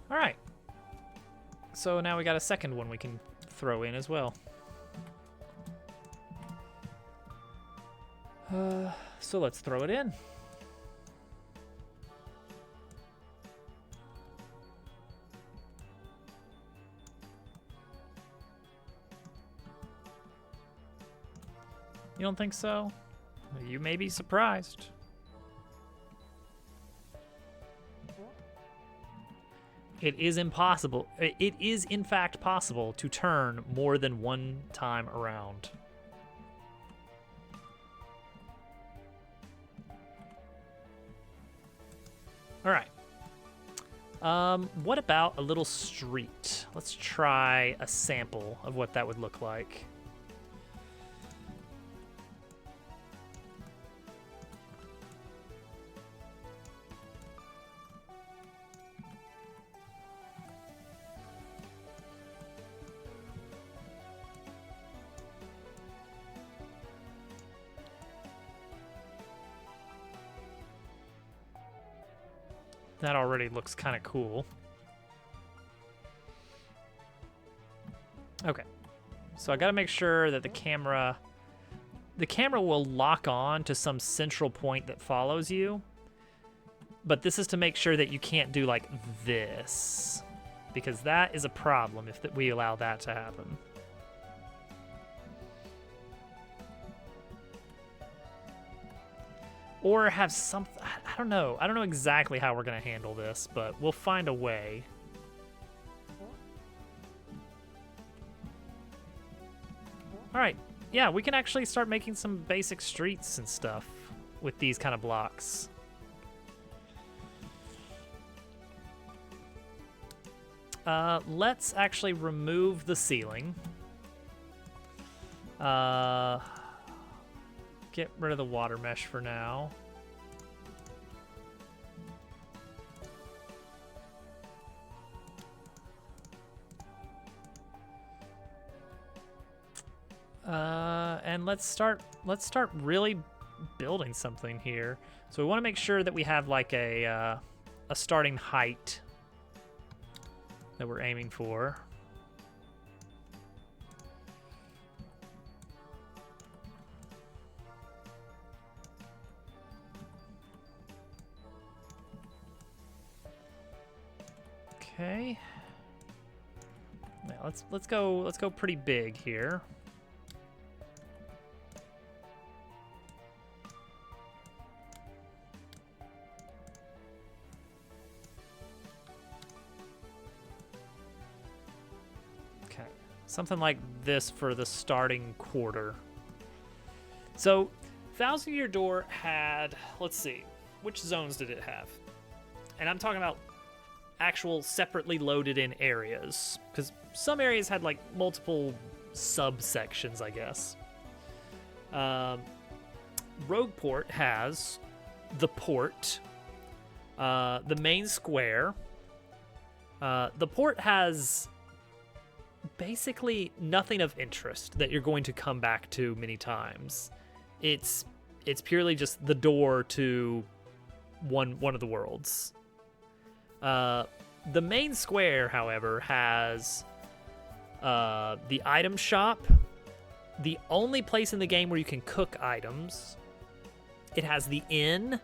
All right. So now we got a second one we can throw in as well. So let's throw it in. You don't think so? You may be surprised. It is impossible. It is, in fact, possible to turn more than one time around. All right. What about a little street? Let's try a sample of what that would look like. That already looks kind of cool. Okay, so I got to make sure that the camera will lock on to some central point that follows you. But this is to make sure that you can't do like this, because that is a problem if we allow that to happen. Or have something, I don't know. I don't know exactly how we're going to handle this, but we'll find a way. All right. Yeah, we can actually start making some basic streets and stuff with these kind of blocks. Let's actually remove the ceiling. Get rid of the water mesh for now. And let's start really building something here. So we want to make sure that we have like a starting height that we're aiming for. Okay. Now let's go pretty big here. Okay. Something like this for the starting quarter. So, Thousand Year Door had, let's see, which zones did it have? And I'm talking about actual separately loaded in areas, because some areas had like multiple subsections, I guess. Rogueport has the port, the main square. The port has basically nothing of interest that you're going to come back to many times. It's purely just the door to one of the worlds. The main square, however, has the item shop, the only place in the game where you can cook items. It has the inn.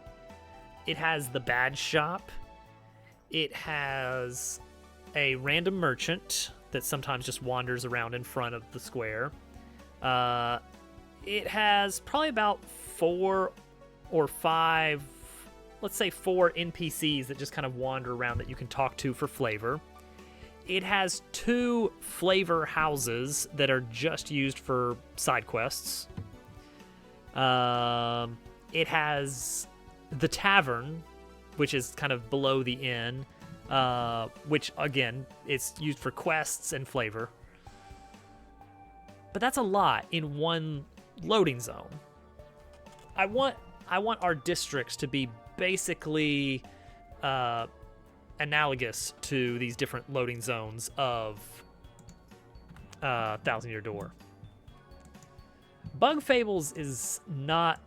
It has the badge shop. It has a random merchant that sometimes just wanders around in front of the square. It has probably about 4 or 5, let's say 4 NPCs that just kind of wander around that you can talk to for flavor. It has 2 flavor houses that are just used for side quests. It has the tavern, which is kind of below the inn, which again, it's used for quests and flavor. But that's a lot in one loading zone. I want our districts to be basically analogous to these different loading zones of Thousand Year Door. Bug Fables is not,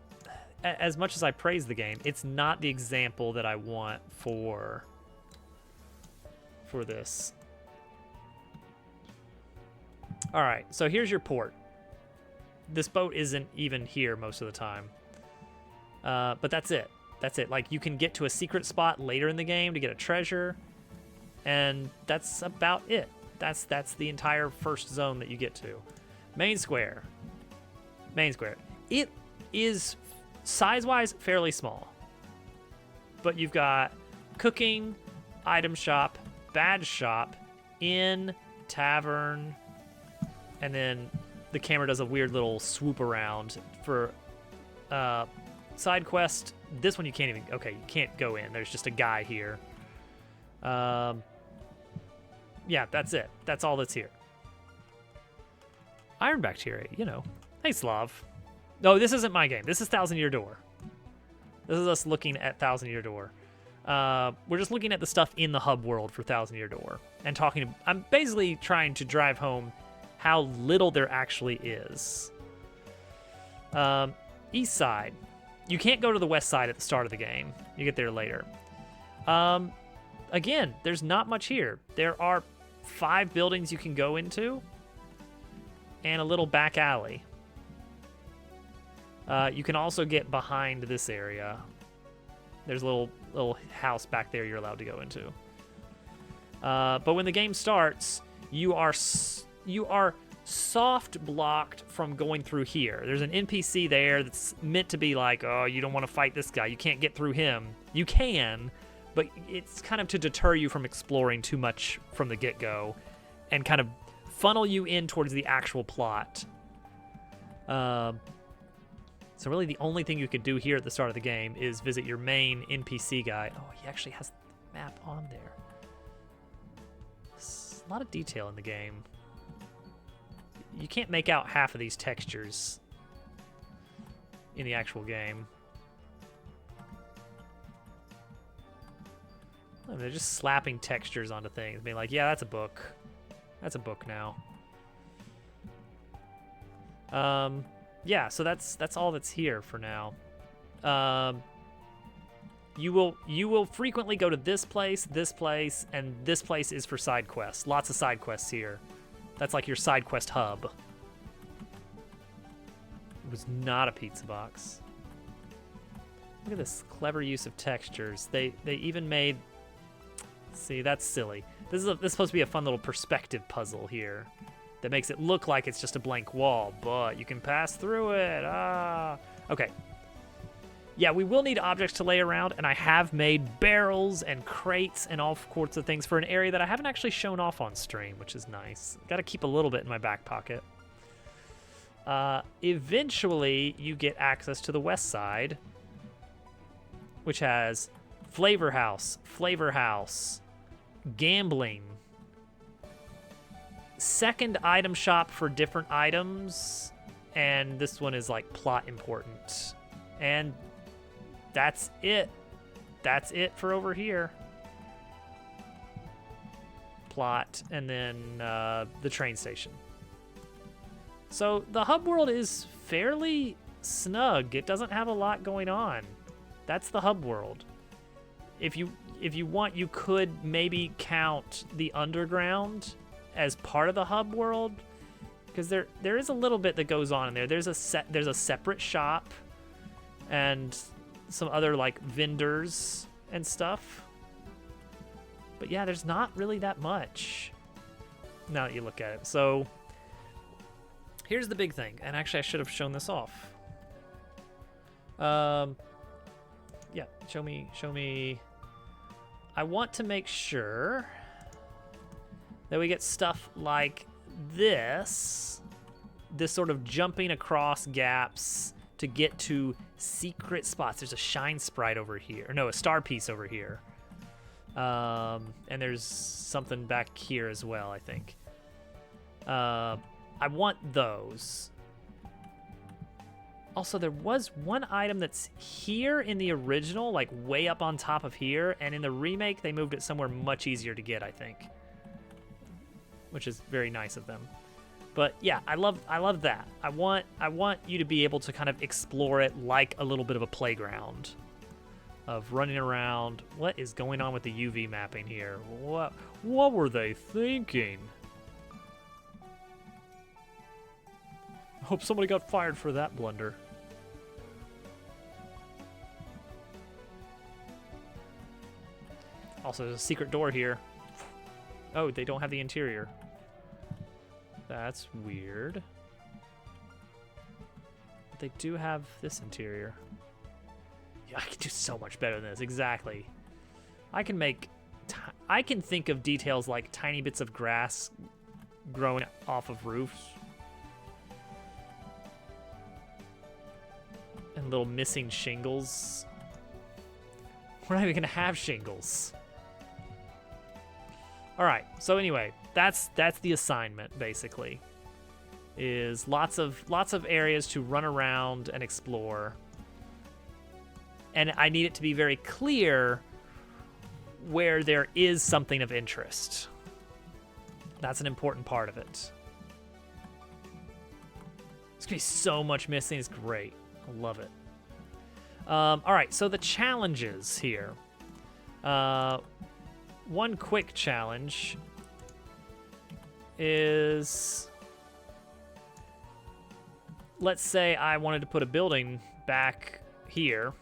as much as I praise the game, it's not the example that I want for this. All right, so here's your port. This boat isn't even here most of the time. But that's it. That's it. Like, you can get to a secret spot later in the game to get a treasure, and that's about it. That's the entire first zone that you get to. Main square. Main square. It is size-wise fairly small, but you've got cooking, item shop, badge shop, inn, tavern, and then the camera does a weird little swoop around for side quest. This one you can't even, okay, you can't go in. There's just a guy here. Yeah, that's it. That's all that's here. Iron Bacteria, you know. Hey, Slav. No, this isn't my game. This is Thousand Year Door. This is us looking at Thousand Year Door. We're just looking at the stuff in the hub world for Thousand Year Door and talking. I'm basically trying to drive home how little there actually is. East side. You can't go to the west side at the start of the game. You get there later. Again, there's not much here. There are 5 buildings you can go into and a little back alley. You can also get behind this area. There's a little house back there you're allowed to go into. But when the game starts, you are soft blocked from going through here. There's an NPC there that's meant to be like, oh, you don't want to fight this guy. You can't get through him. You can, but it's kind of to deter you from exploring too much from the get-go and kind of funnel you in towards the actual plot. So really the only thing you could do here at the start of the game is visit your main NPC guy. Oh, he actually has the map on there. There's a lot of detail in the game. You can't make out half of these textures in the actual game. Oh, they're just slapping textures onto things, being like, yeah, that's a book. That's a book now. Yeah, so that's all that's here for now. You will frequently go to this place, and this place is for side quests. Lots of side quests here. That's like your side quest hub. It was not a pizza box. Look at this clever use of textures. They even made. See, that's silly. This is supposed to be a fun little perspective puzzle here that makes it look like it's just a blank wall, but you can pass through it. Okay. Yeah, we will need objects to lay around, and I have made barrels and crates and all sorts of things for an area that I haven't actually shown off on stream, which is nice. Got to keep a little bit in my back pocket. Eventually, you get access to the west side, which has Flavor House, gambling. Second item shop for different items, and this one is like plot important. And that's it. That's it for over here. Plot, and then the train station. So the hub world is fairly snug. It doesn't have a lot going on. That's the hub world. If you want, you could maybe count the underground as part of the hub world, because there is a little bit that goes on in there. There's a separate shop and some other like vendors and stuff. But yeah, there's not really that much now that you look at it. So here's the big thing, and actually I should have shown this off. Yeah, show me. I want to make sure that we get stuff like this sort of jumping across gaps to get to secret spots. There's a shine sprite over here. No, a star piece over here. And there's something back here as well, I think. I want those. Also, there was one item that's here in the original, like way up on top of here, and in the remake, they moved it somewhere much easier to get, I think. Which is very nice of them. But yeah, I love that. I want you to be able to kind of explore it like a little bit of a playground of running around. What is going on with the UV mapping here? What were they thinking? I hope somebody got fired for that blunder. Also, there's a secret door here. Oh, they don't have the interior. That's weird. But they do have this interior. Yeah, I can do so much better than this. Exactly. I can think of details like tiny bits of grass growing off of roofs. And little missing shingles. We're not even gonna have shingles. All right, so anyway, that's the assignment basically. Is lots of areas to run around and explore. And I need it to be very clear where there is something of interest. That's an important part of it. There's gonna be so much missing, it's great. I love it. All right, so the challenges here. One quick challenge is, let's say I wanted to put a building back here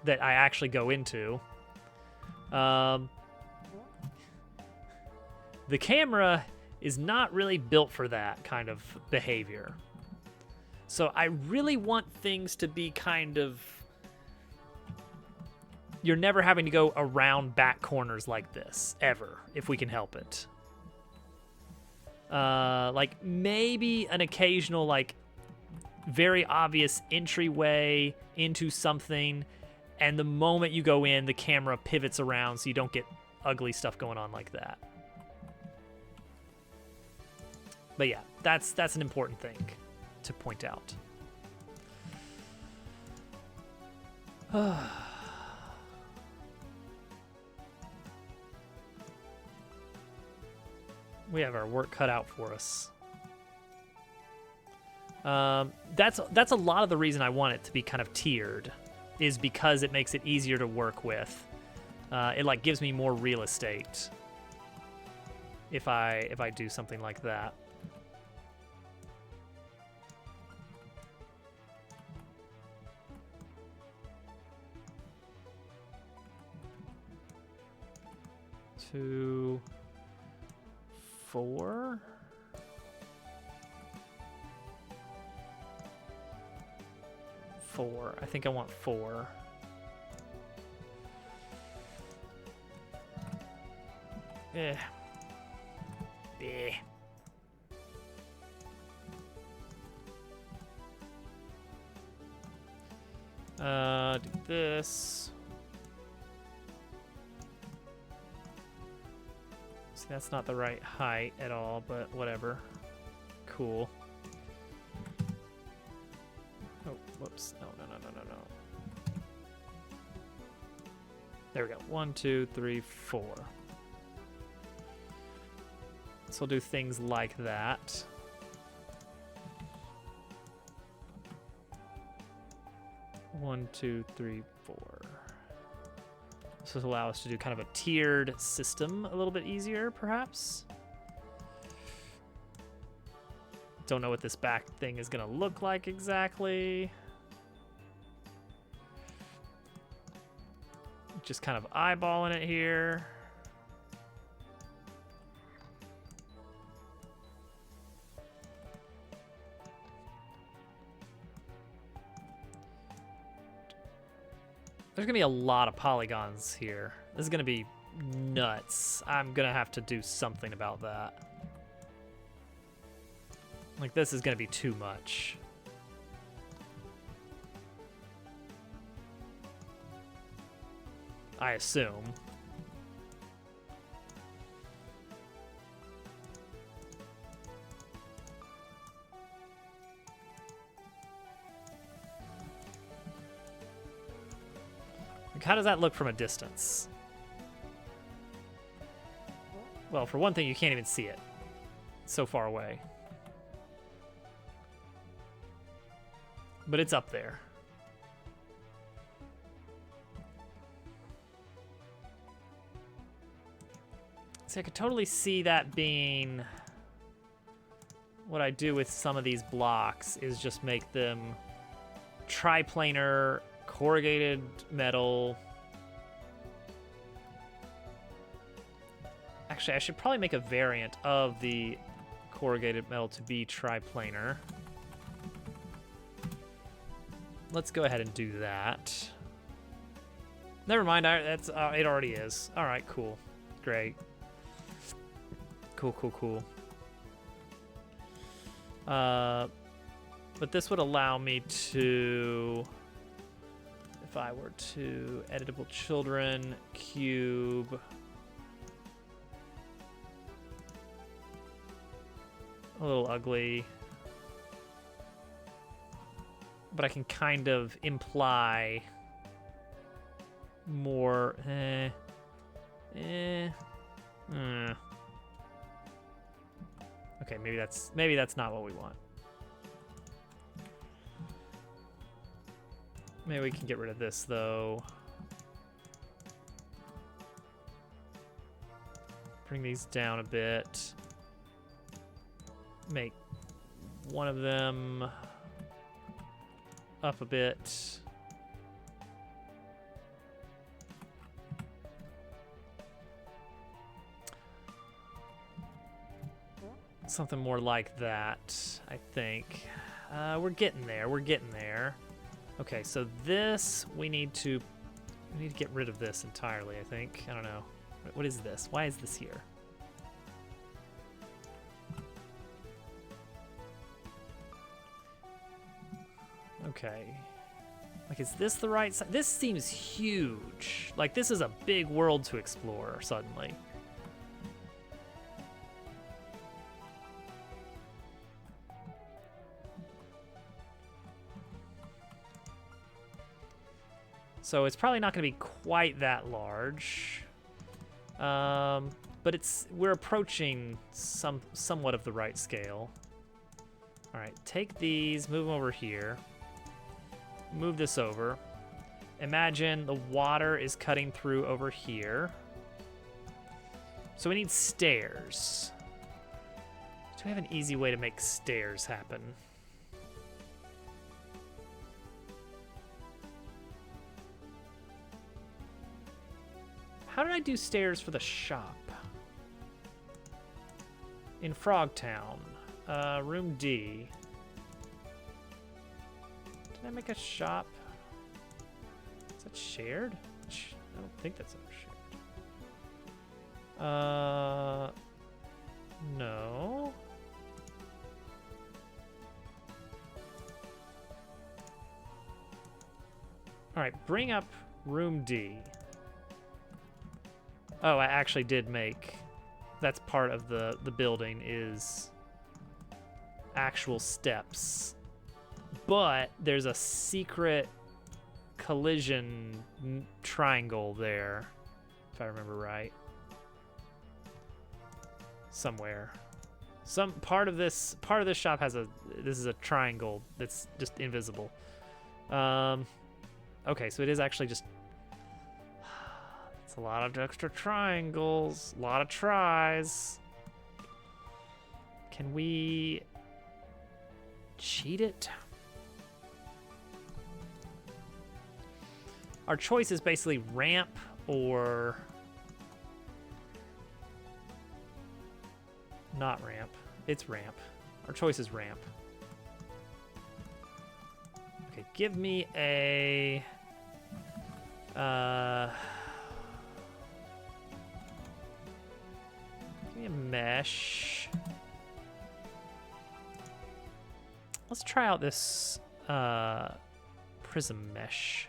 that I actually go into. The camera is not really built for that kind of behavior. So I really want things to be kind of, you're never having to go around back corners like this, ever, if we can help it. Like maybe an occasional, like, very obvious entryway into something, and the moment you go in, the camera pivots around so you don't get ugly stuff going on like that. But yeah, that's an important thing to point out. We have our work cut out for us. That's a lot of the reason I want it to be kind of tiered, is because it makes it easier to work with. It like gives me more real estate if I do something like that. Two, 4. I think I want 4. Eh. Do this. See, that's not the right height at all, but whatever. Cool. Oh, whoops. No. There we go. 1, 2, 3, 4. So we'll do things like that. One, 2, 3, 4. This will allow us to do kind of a tiered system a little bit easier, perhaps. Don't know what this back thing is going to look like exactly. Just kind of eyeballing it here. There's gonna be a lot of polygons here. This is gonna be nuts. I'm gonna have to do something about that. Like, this is gonna be too much. I assume. Like, how does that look from a distance? Well, for one thing, you can't even see it. It's so far away. But it's up there. See, I could totally see that being... What I do with some of these blocks is just make them triplanar, corrugated metal. Actually, I should probably make a variant of the corrugated metal to be triplanar. Let's go ahead and do that. Never mind, that's it already is. All right, cool. Great. Cool. But this would allow me to, if I were to editable children, cube, a little ugly, but I can kind of imply more, Okay, maybe that's not what we want. Maybe we can get rid of this though. Bring these down a bit. Make one of them up a bit. Something more like that, I think. We're getting there. Okay, so this, we need to get rid of this entirely, I think. I don't know. What is this? Why is this here? Okay. Like, is this the right side? This seems huge. Like, this is a big world to explore suddenly. So it's probably not going to be quite that large, but we're approaching somewhat of the right scale. All right, take these, move them over here, move this over. Imagine the water is cutting through over here. So we need stairs. Do we have an easy way to make stairs happen? How did I do stairs for the shop? In Frogtown, room D. Did I make a shop? Is that shared? I don't think that's ever shared. No. All right, bring up room D. Oh, I actually did make That's part of the building is actual steps. But there's a secret collision triangle there, if I remember right. Somewhere. Some part of this shop has this is a triangle that's just invisible. Okay, so it is actually just it's a lot of extra triangles, a lot of tries. Can we cheat it? Our choice is basically ramp or not ramp. It's ramp. Our choice is ramp. Okay, give me a give me a mesh. Let's try out this prism mesh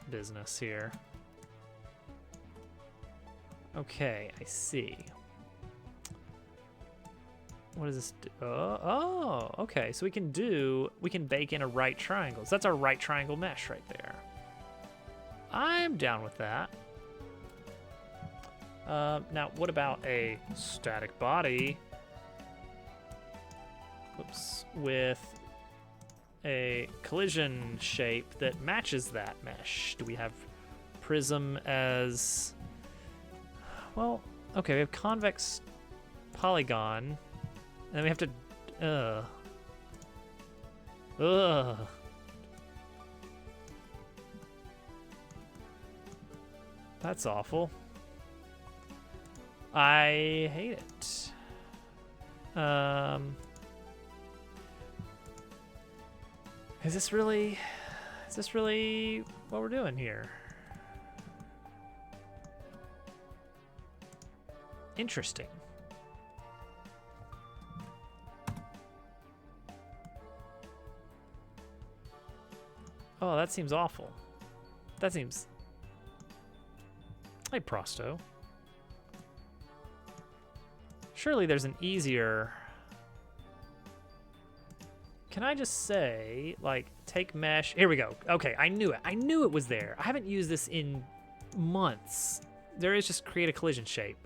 business here. Okay, I see. What does this do? Oh, okay. So we can bake in a right triangle. So that's our right triangle mesh right there. I'm down with that. Now, what about a static body? Whoops. With a collision shape that matches that mesh. Do we have prism as... Well, okay, we have convex polygon. And then we have to... That's awful. I hate it. Is this really what we're doing here? Interesting. Oh, that seems awful. That seems... Hey, Prosto. Surely there's an easier... Can I just say, like, take mesh... Here we go. Okay, I knew it. I knew it was there. I haven't used this in months. There is just create a collision shape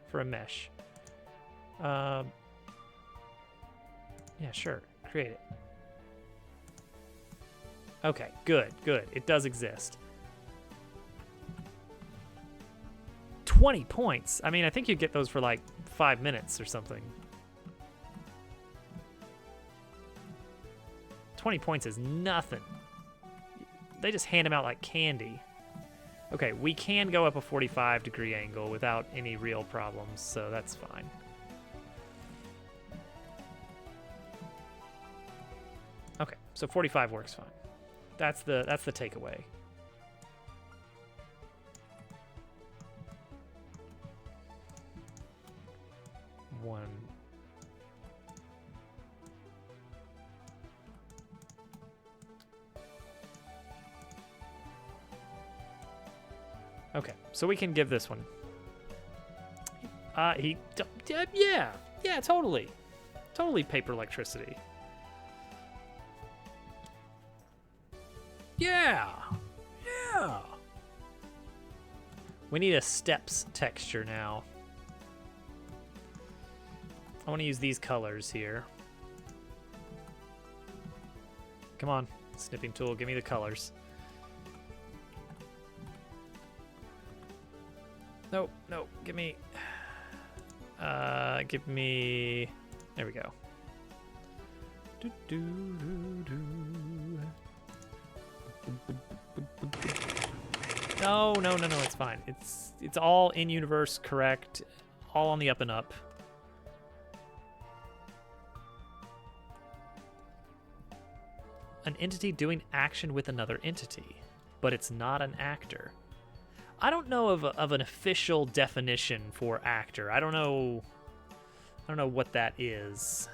for a mesh. Yeah, sure. Create it. Okay, good, good. It does exist. 20 points. I mean, I think you'd get those for like 5 minutes or something. 20 points is nothing. They just hand them out like candy. Okay, we can go up a 45-degree angle without any real problems, so that's fine. Okay, so 45 works fine. That's the takeaway. One. Okay, so we can give this one. Yeah, totally. Totally paper electricity. Yeah. We need a steps texture now. I want to use these colors here. Come on, snipping tool, give me the colors. No, give me... There we go. No, it's fine. It's all in universe correct, all on the up and up. An entity doing action with another entity, but it's not an actor. I don't know of an official definition for actor. I don't know what that is.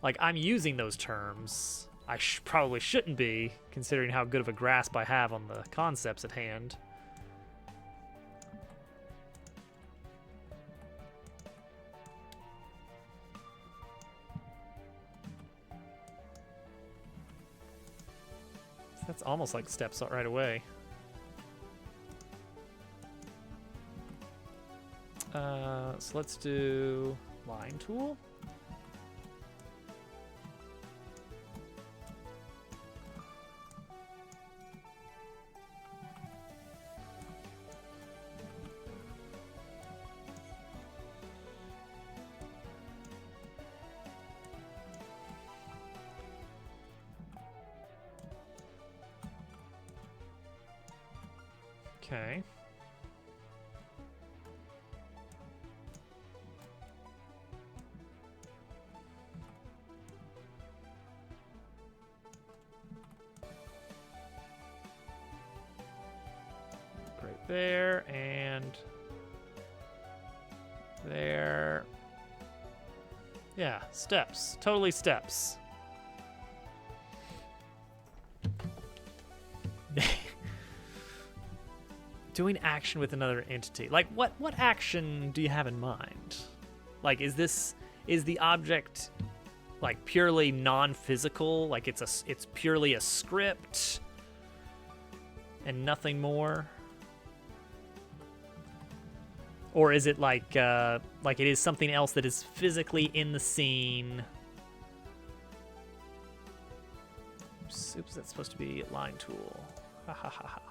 Like, I'm using those terms. I probably shouldn't be, considering how good of a grasp I have on the concepts at hand. That's almost like steps right away. So let's do line tool. Okay. Right there and there. Yeah, steps. Totally steps. Doing action with another entity. Like what action do you have in mind? Like is the object like purely non-physical? Like it's purely a script and nothing more? Or is it like it is something else that is physically in the scene? Oops, that's supposed to be a line tool. Ha ha ha ha.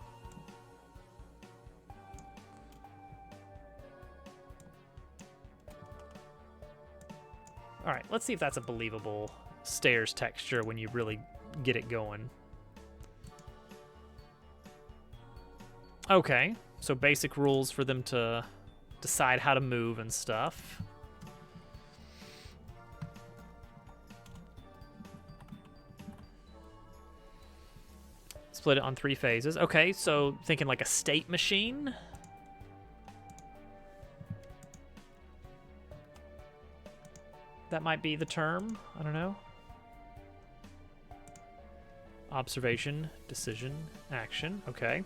All right, let's see if that's a believable stairs texture when you really get it going. Okay, so basic rules for them to decide how to move and stuff. Split it on 3 phases. Okay, so thinking like a state machine. That might be the term. I don't know. Observation, decision, action. Okay.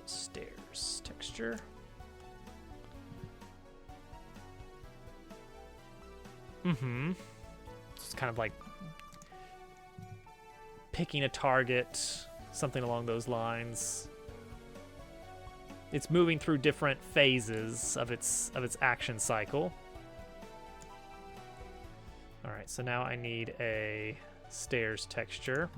Stairs texture. Mm-hmm. It's kind of like picking a target, something along those lines. It's moving through different phases of its action cycle. All right, so now I need a stairs texture.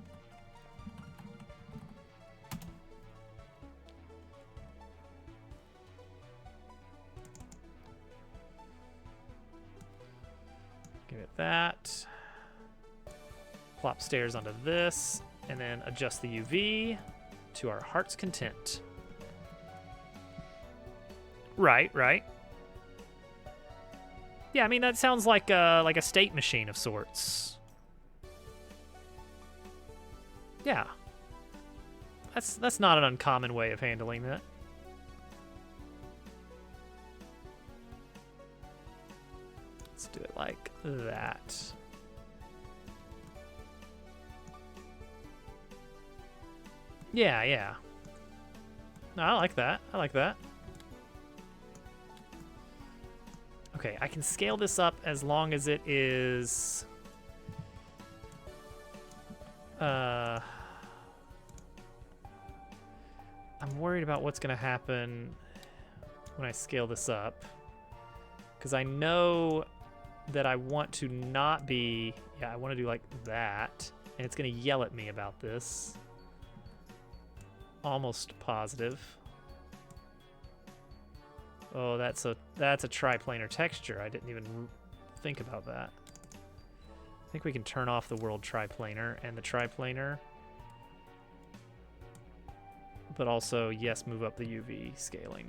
Give it that. Plop stairs onto this, and then adjust the UV to our heart's content. Right. Yeah, I mean that sounds like a state machine of sorts. Yeah. That's not an uncommon way of handling that. Let's do it like that. Yeah. No, I like that. Okay, I can scale this up as long as it is... I'm worried about what's going to happen when I scale this up. Because I know that I want to not be... Yeah, I want to do like that. And it's going to yell at me about this. Almost positive. Oh, that's a triplanar texture. I didn't even think about that. I think we can turn off the world triplanar and the triplanar. But also, yes, move up the UV scaling.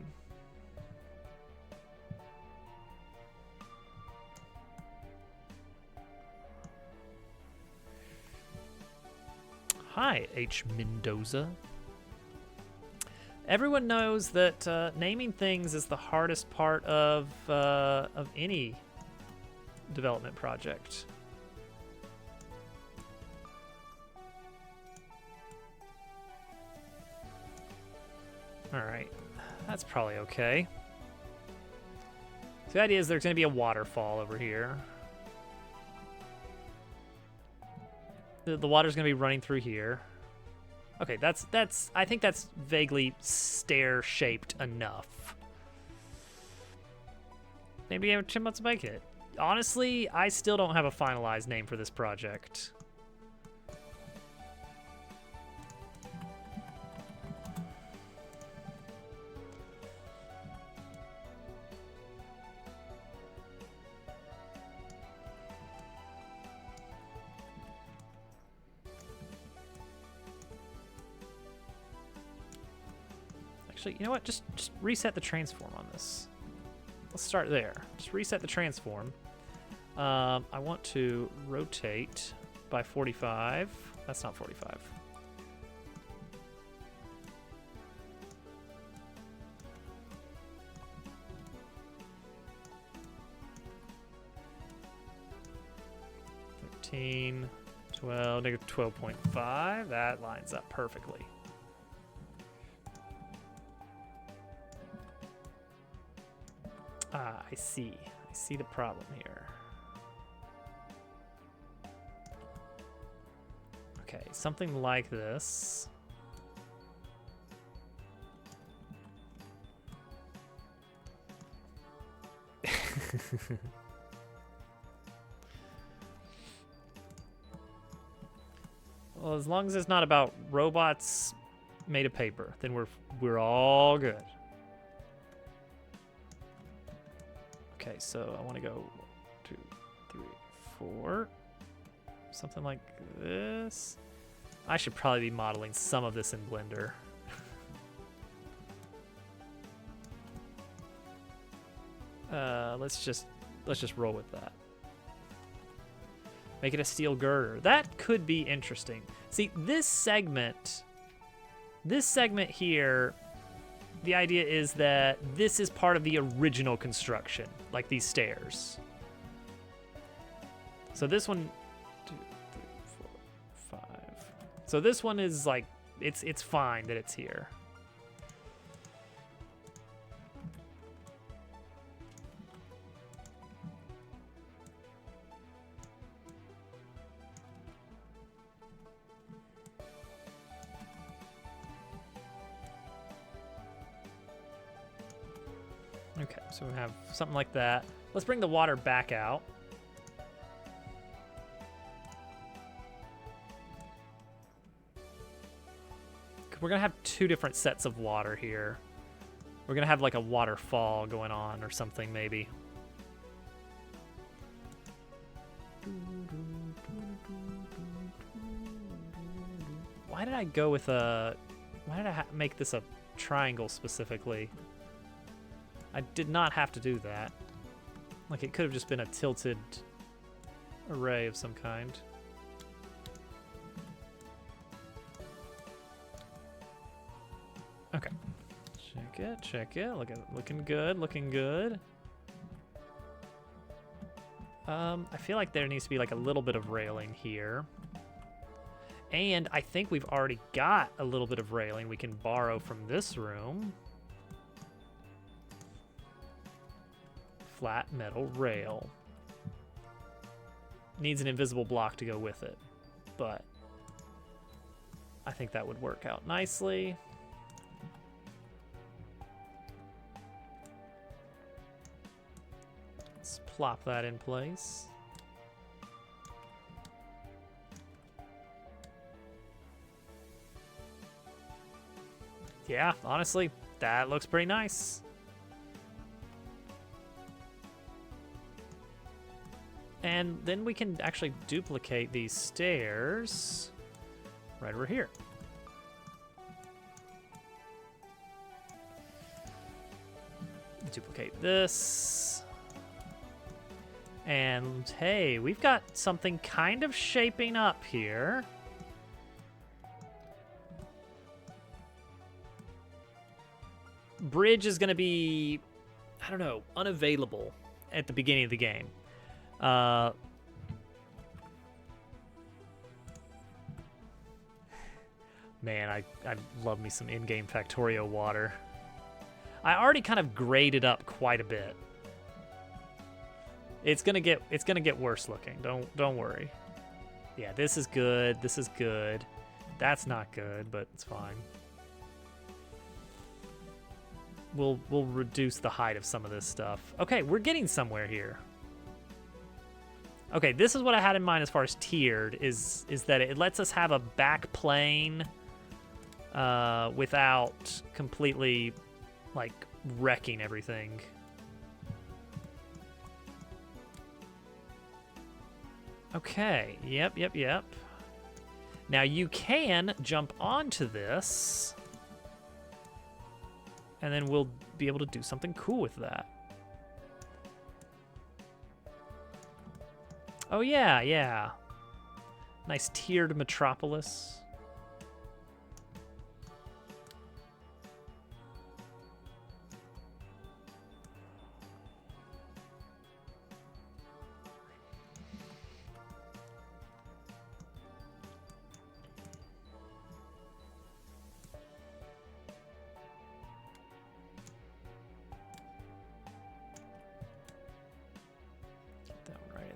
Hi, H. Mendoza. Everyone knows that naming things is the hardest part of any development project. All right, that's probably okay. So the idea is there's going to be a waterfall over here. The water's gonna be running through here. Okay, that's I think that's vaguely stair-shaped enough. Maybe have 10 months to make it. Honestly, I still don't have a finalized name for this project. Actually, you know what? Just reset the transform on this. Let's start there. Just reset the transform. I want to rotate by 45. That's not 45. -12, -12.5. That lines up perfectly. Ah, I see. I see the problem here. Okay, something like this. Well, as long as it's not about robots made of paper, then we're all good. Okay, so I want to go 1, 2, 3, 4. Something like this. I should probably be modeling some of this in Blender. Let's just roll with that. Make it a steel girder. That could be interesting. See, this segment here, the idea is that this is part of the original construction, like these stairs. So this one, 2, 3, 4, 5. So this one is like, it's fine that it's here. Okay, so we have something like that. Let's bring the water back out. We're gonna have 2 different sets of water here. We're gonna have like a waterfall going on or something maybe. Why did I go with a... Why did I make this a triangle specifically? I did not have to do that. Like, it could have just been a tilted array of some kind. Okay. Check it. Looking good. I feel like there needs to be like a little bit of railing here. And I think we've already got a little bit of railing we can borrow from this room. Flat metal rail. Needs an invisible block to go with it, but I think that would work out nicely. Let's plop that in place. Yeah, honestly, that looks pretty nice. And then we can actually duplicate these stairs right over here. Duplicate this. And hey, we've got something kind of shaping up here. Bridge is going to be, I don't know, unavailable at the beginning of the game. Man, I love me some in-game Factorio water. I already kind of graded up quite a bit. It's gonna get worse looking. Don't worry. Yeah, this is good. This is good. That's not good, but it's fine. We'll reduce the height of some of this stuff. Okay, we're getting somewhere here. Okay, this is what I had in mind as far as tiered, is that it lets us have a back plane without completely, like, wrecking everything. Okay, yep. Now you can jump onto this, and then we'll be able to do something cool with that. Oh yeah. Nice tiered metropolis.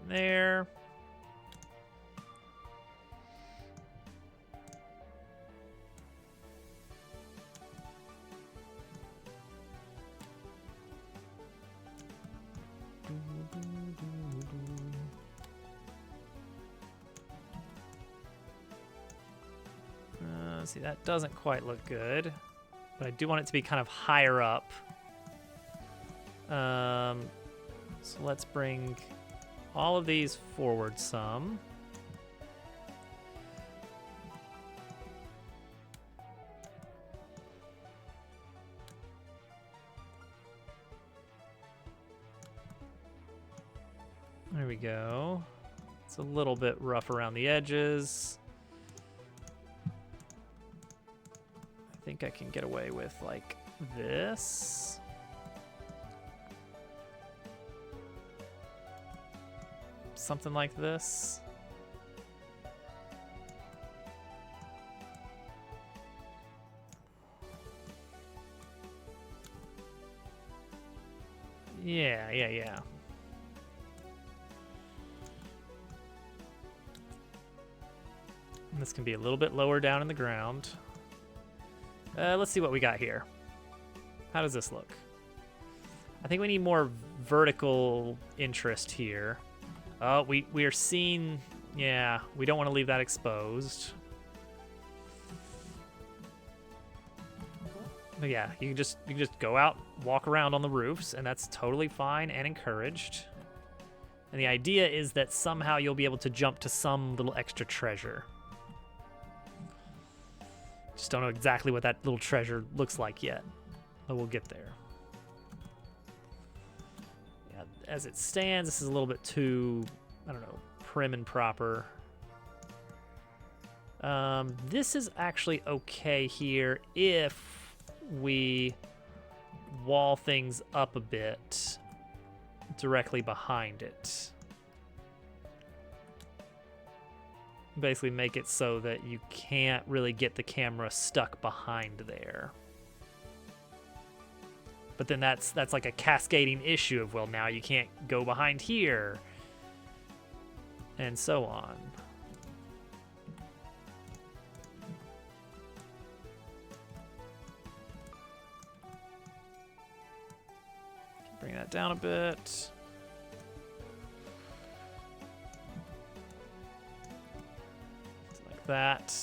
There. See, that doesn't quite look good, but I do want it to be kind of higher up. So let's bring all of these forward some. There we go. It's a little bit rough around the edges. I think I can get away with like this. Something like this. Yeah. And this can be a little bit lower down in the ground. Let's see what we got here. How does this look? I think we need more vertical interest here. Oh, we are seeing, yeah, we don't want to leave that exposed. But yeah, you can just go out, walk around on the roofs, and that's totally fine and encouraged. And the idea is that somehow you'll be able to jump to some little extra treasure. Just don't know exactly what that little treasure looks like yet, but we'll get there. Yeah, as it stands, this is a little bit too, I don't know, prim and proper. This is actually okay here if we wall things up a bit directly behind it. Basically make it so that you can't really get the camera stuck behind there. But then that's like a cascading issue of, well, now you can't go behind here, and so on. Bring that down a bit. Like that.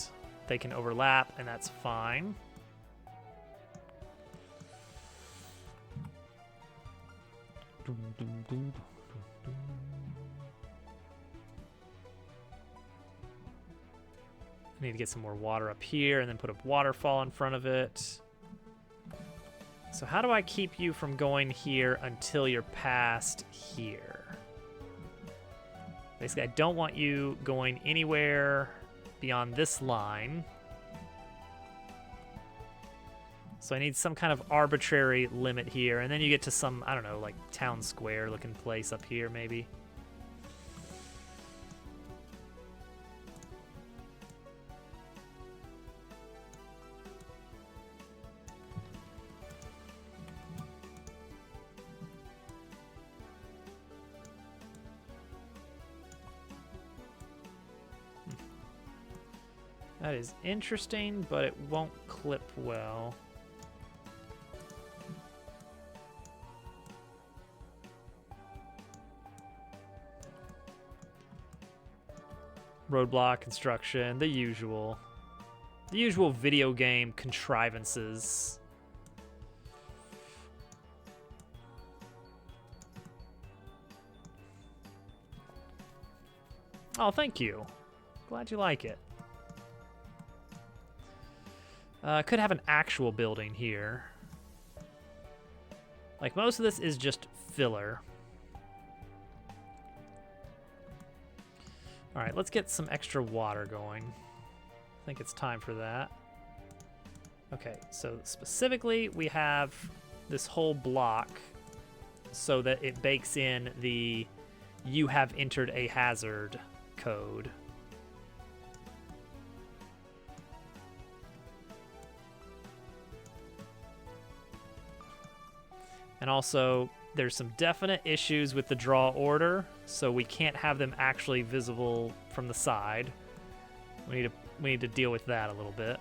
They can overlap, and that's fine. I need to get some more water up here and then put a waterfall in front of it. So how do I keep you from going here until you're past here? Basically, I don't want you going anywhere beyond this line. So I need some kind of arbitrary limit here, and then you get to some, I don't know, like town square looking place up here maybe. That is interesting, but it won't clip well. Roadblock construction, the usual. The usual video game contrivances. Oh, thank you. Glad you like it. Could have an actual building here. Like, most of this is just filler. All right, let's get some extra water going. I think it's time for that. Okay, so specifically, we have this whole block so that it bakes in the "you have entered a hazard" code. And also, there's some definite issues with the draw order, so we can't have them actually visible from the side. We need to deal with that a little bit.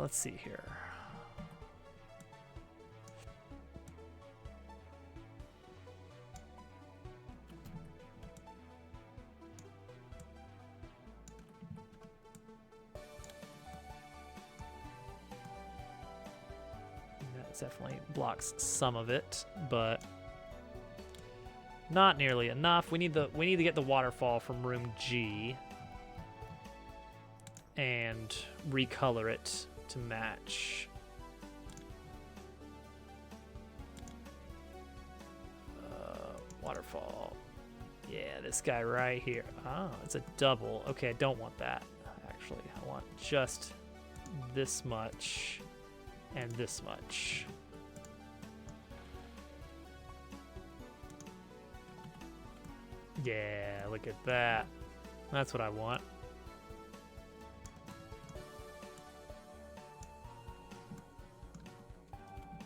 Let's see here. That definitely blocks some of it, but not nearly enough. We need to get the waterfall from room G and recolor it to match. Waterfall. Yeah, this guy right here. Oh, it's a double. Okay, I don't want that, actually. I want just this much and this much. Yeah, look at that. That's what I want.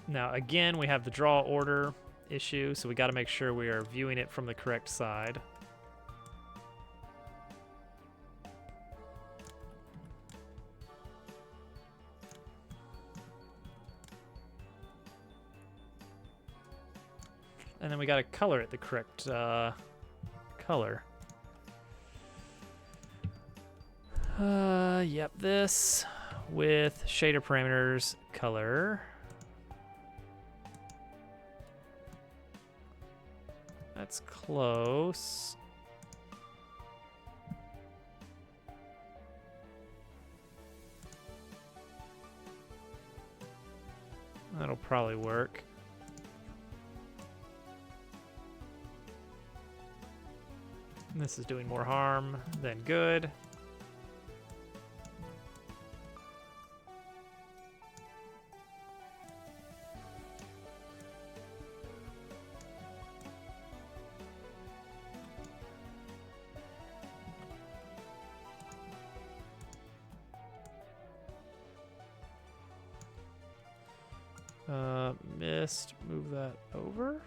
Now, again, we have the draw order issue, so we got to make sure we are viewing it from the correct side. And then we got to color it the correct color. Yep, this with shader parameters, color. That's close. That'll probably work. This is doing more harm than good. Mist, move that over.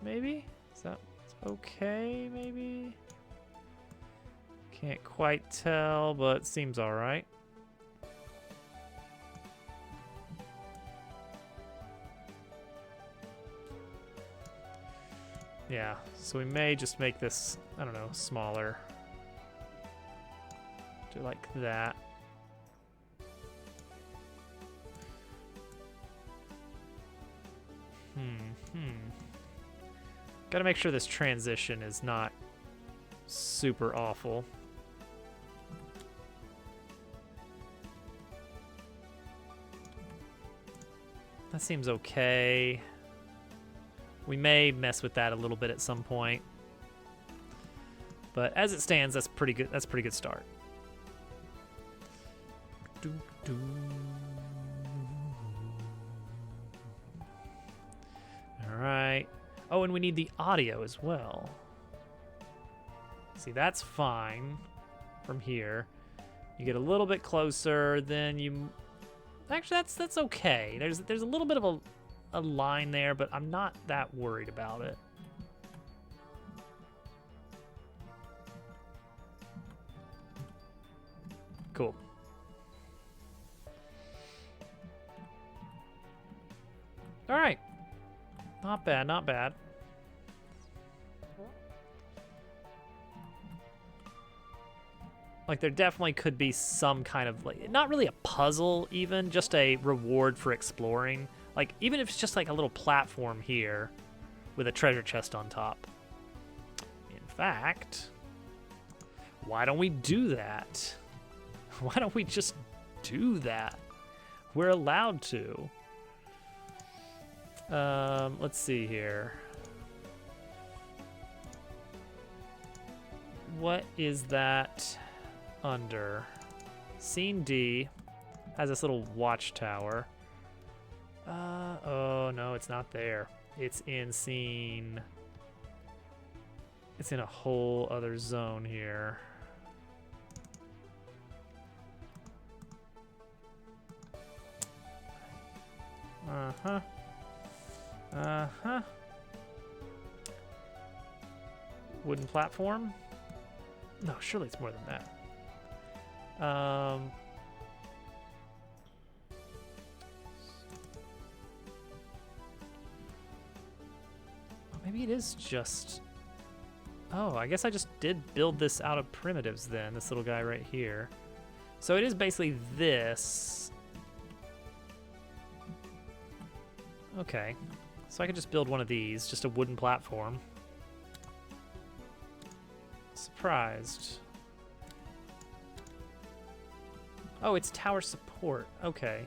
Maybe? Is that okay, maybe? Can't quite tell, but seems all right. Yeah, so we may just make this, I don't know, smaller. Do like that. Gotta make sure this transition is not super awful. That seems okay. We may mess with that a little bit at some point. But as it stands, that's pretty good. That's a pretty good start. All right. Oh, and we need the audio as well. See, that's fine from here. You get a little bit closer, then you... Actually, that's okay. There's a little bit of a line there, but I'm not that worried about it. Cool. All right. Not bad, not bad. Like, there definitely could be some kind of, like, not really a puzzle even, just a reward for exploring. Like, even if it's just like a little platform here with a treasure chest on top. In fact, why don't we do that? Why don't we just do that? We're allowed to. Let's see here. What is that under? Scene D has this little watchtower. Oh no, it's not there. It's in scene. It's in a whole other zone here. Uh-huh. Uh-huh. Wooden platform? No, surely it's more than that. Maybe it is just... Oh, I guess I just did build this out of primitives then, this little guy right here. So it is basically this. Okay. So I could just build one of these, just a wooden platform. Surprised. Oh, it's tower support. Okay.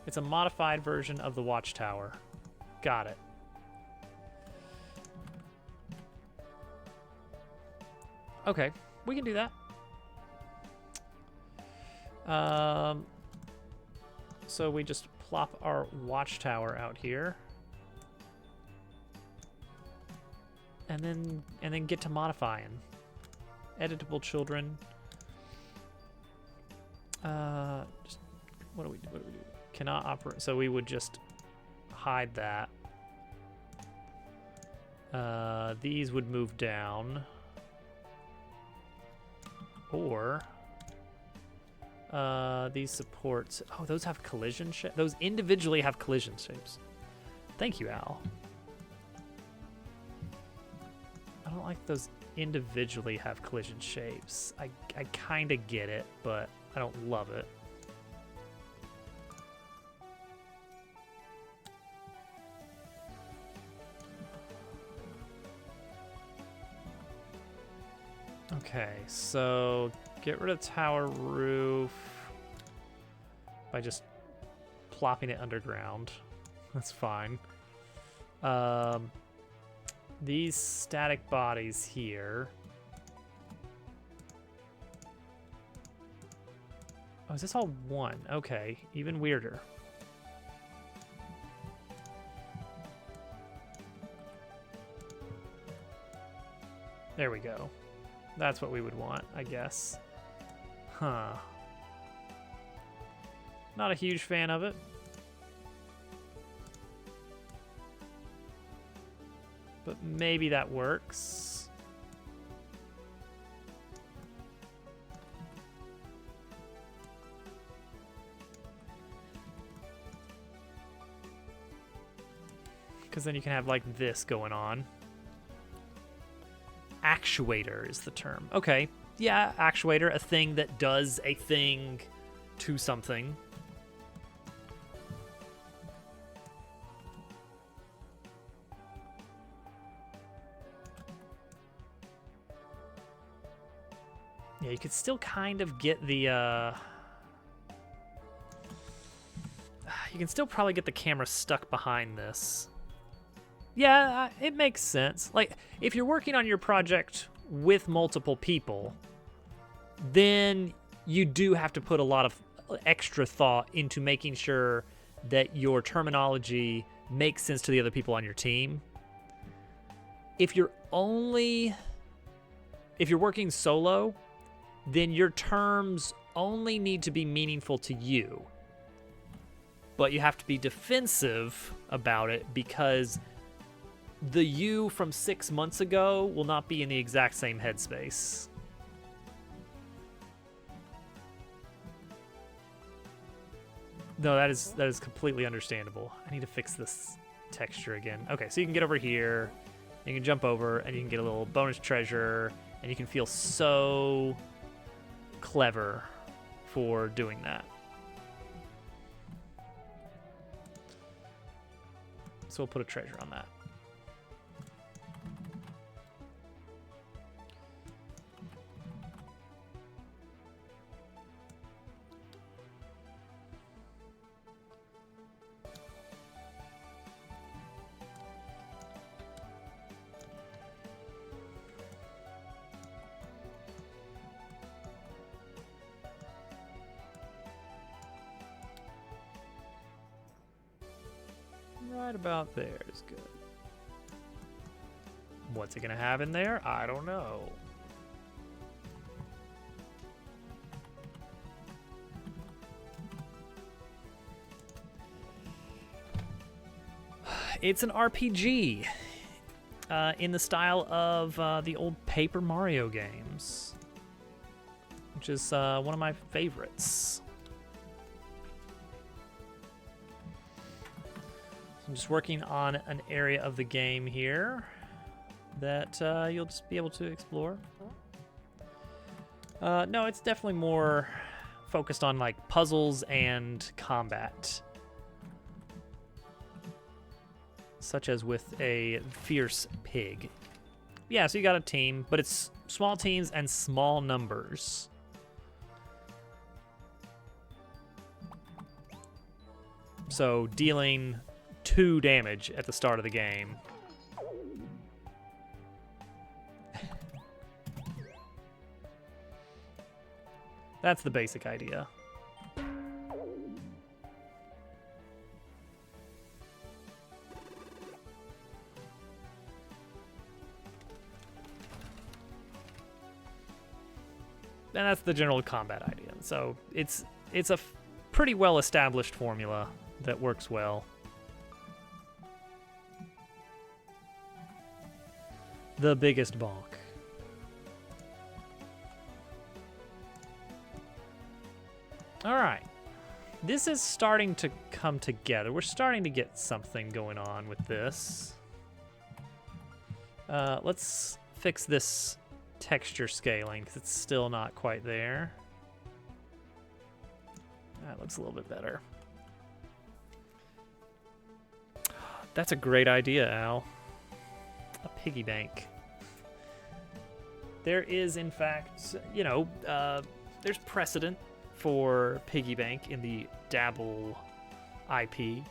It's a modified version of the watchtower. Got it. Okay, we can do that. So we just plop our watchtower out here. And then get to modifying. Editable children. Just what do we do? Cannot operate. So we would just hide that. These would move down. Or these supports. Oh, those have collision shapes. Those individually have collision shapes. Thank you, Al. I don't like those individually have collision shapes. I kind of get it, but I don't love it. Okay, so get rid of tower roof by just plopping it underground. That's fine. These static bodies here. Oh, is this all one? Okay, even weirder. There we go. That's what we would want, I guess. Huh. Not a huge fan of it. But maybe that works. Because then you can have like this going on. Actuator is the term. Okay. Yeah, actuator, a thing that does a thing to something. Yeah, you could still kind of get the, you can still probably get the camera stuck behind this. Yeah, it makes sense. Like, if you're working on your project with multiple people, then you do have to put a lot of extra thought into making sure that your terminology makes sense to the other people on your team. If you're working solo, then your terms only need to be meaningful to you. But you have to be defensive about it because the you from 6 months ago will not be in the exact same headspace. No, that is completely understandable. I need to fix this texture again. Okay, so you can get over here, you can jump over, and you can get a little bonus treasure, and you can feel so clever for doing that. So we'll put a treasure on that. Right about there is good. What's it gonna have in there? I don't know. It's an RPG in the style of the old Paper Mario games, which is one of my favorites. I'm just working on an area of the game here that you'll just be able to explore. No, it's definitely more focused on like puzzles and combat, such as with a fierce pig. Yeah, so you got a team, but it's small teams and small numbers. So dealing 2 damage at the start of the game. That's the basic idea. And that's the general combat idea. So it's a pretty well established formula that works well. The biggest bonk. All right. This is starting to come together. We're starting to get something going on with this. Let's fix this texture scaling because it's still not quite there. That looks a little bit better. That's a great idea, Al. A piggy bank. There is, in fact, you know, there's precedent for piggy bank in the Dabble IP.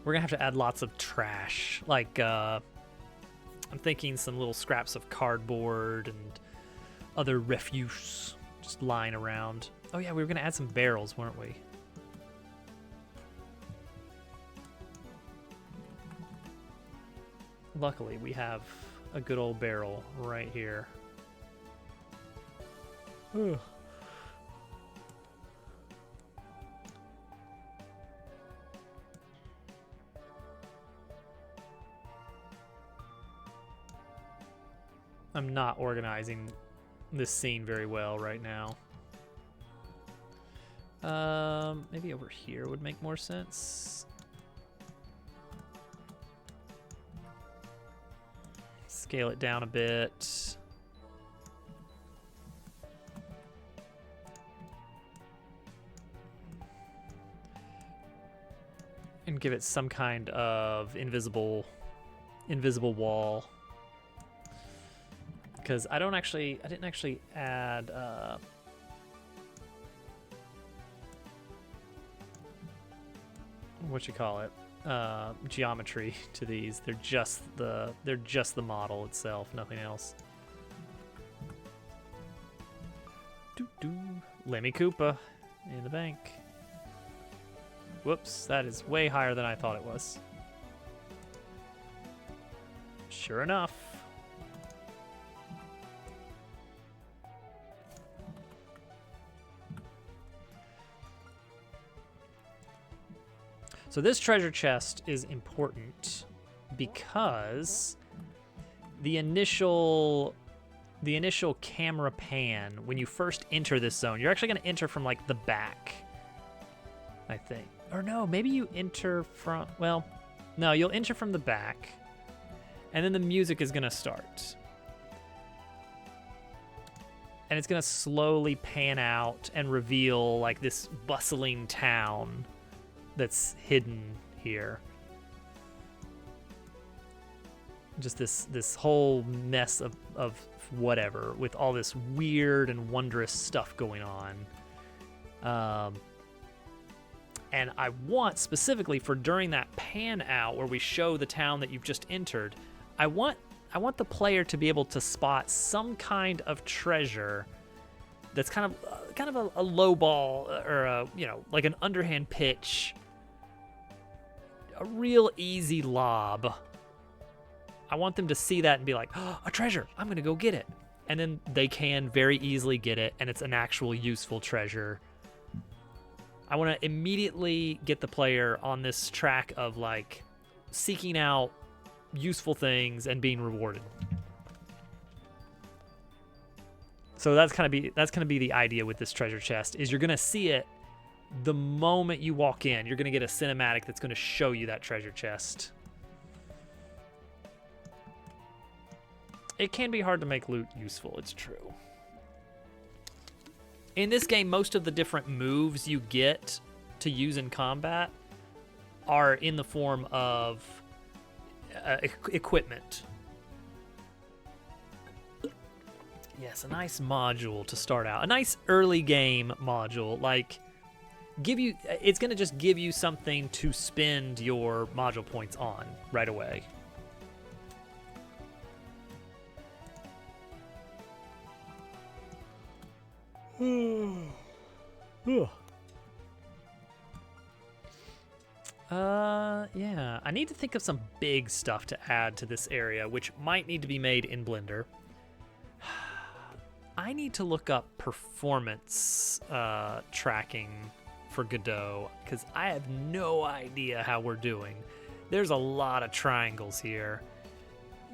We're gonna have to add lots of trash, like I'm thinking some little scraps of cardboard and other refuse just lying around. Oh yeah, we were gonna add some barrels, weren't we? Luckily, we have a good old barrel right here. Ugh. I'm not organizing this scene very well right now. Maybe over here would make more sense. Scale it down a bit. And give it some kind of invisible wall. Because I didn't actually add what you call it, geometry to these. They're just the model itself, nothing else. Lemmy Koopa in the bank. Whoops, that is way higher than I thought it was. Sure enough. So this treasure chest is important because the initial camera pan when you first enter this zone, you're actually going to enter from like the back, I think. Or no, maybe you enter from, well, no, you'll enter from the back, and then the music is going to start. And it's going to slowly pan out and reveal like this bustling town that's hidden here. Just this whole mess of whatever, with all this weird and wondrous stuff going on. And I want specifically for during that pan out where we show the town that you've just entered, I want the player to be able to spot some kind of treasure that's kind of a low ball, or a, you know, like an underhand pitch, a real easy lob. I want them to see that and be like, oh, a treasure, I'm gonna go get it. And then they can very easily get it, and it's an actual useful treasure. I want to immediately get the player on this track of like seeking out useful things and being rewarded. So that's gonna be the idea with this treasure chest, is you're gonna see it the moment you walk in. You're gonna get a cinematic that's gonna show you that treasure chest. It can be hard to make loot useful, it's true. In this game, most of the different moves you get to use in combat are in the form of equipment. Yes, a nice module to start out. A nice early game module. Like, it's going to just give you something to spend your module points on right away. Yeah, I need to think of some big stuff to add to this area, which might need to be made in Blender. I need to look up performance tracking for Godot, because I have no idea how we're doing. There's a lot of triangles here,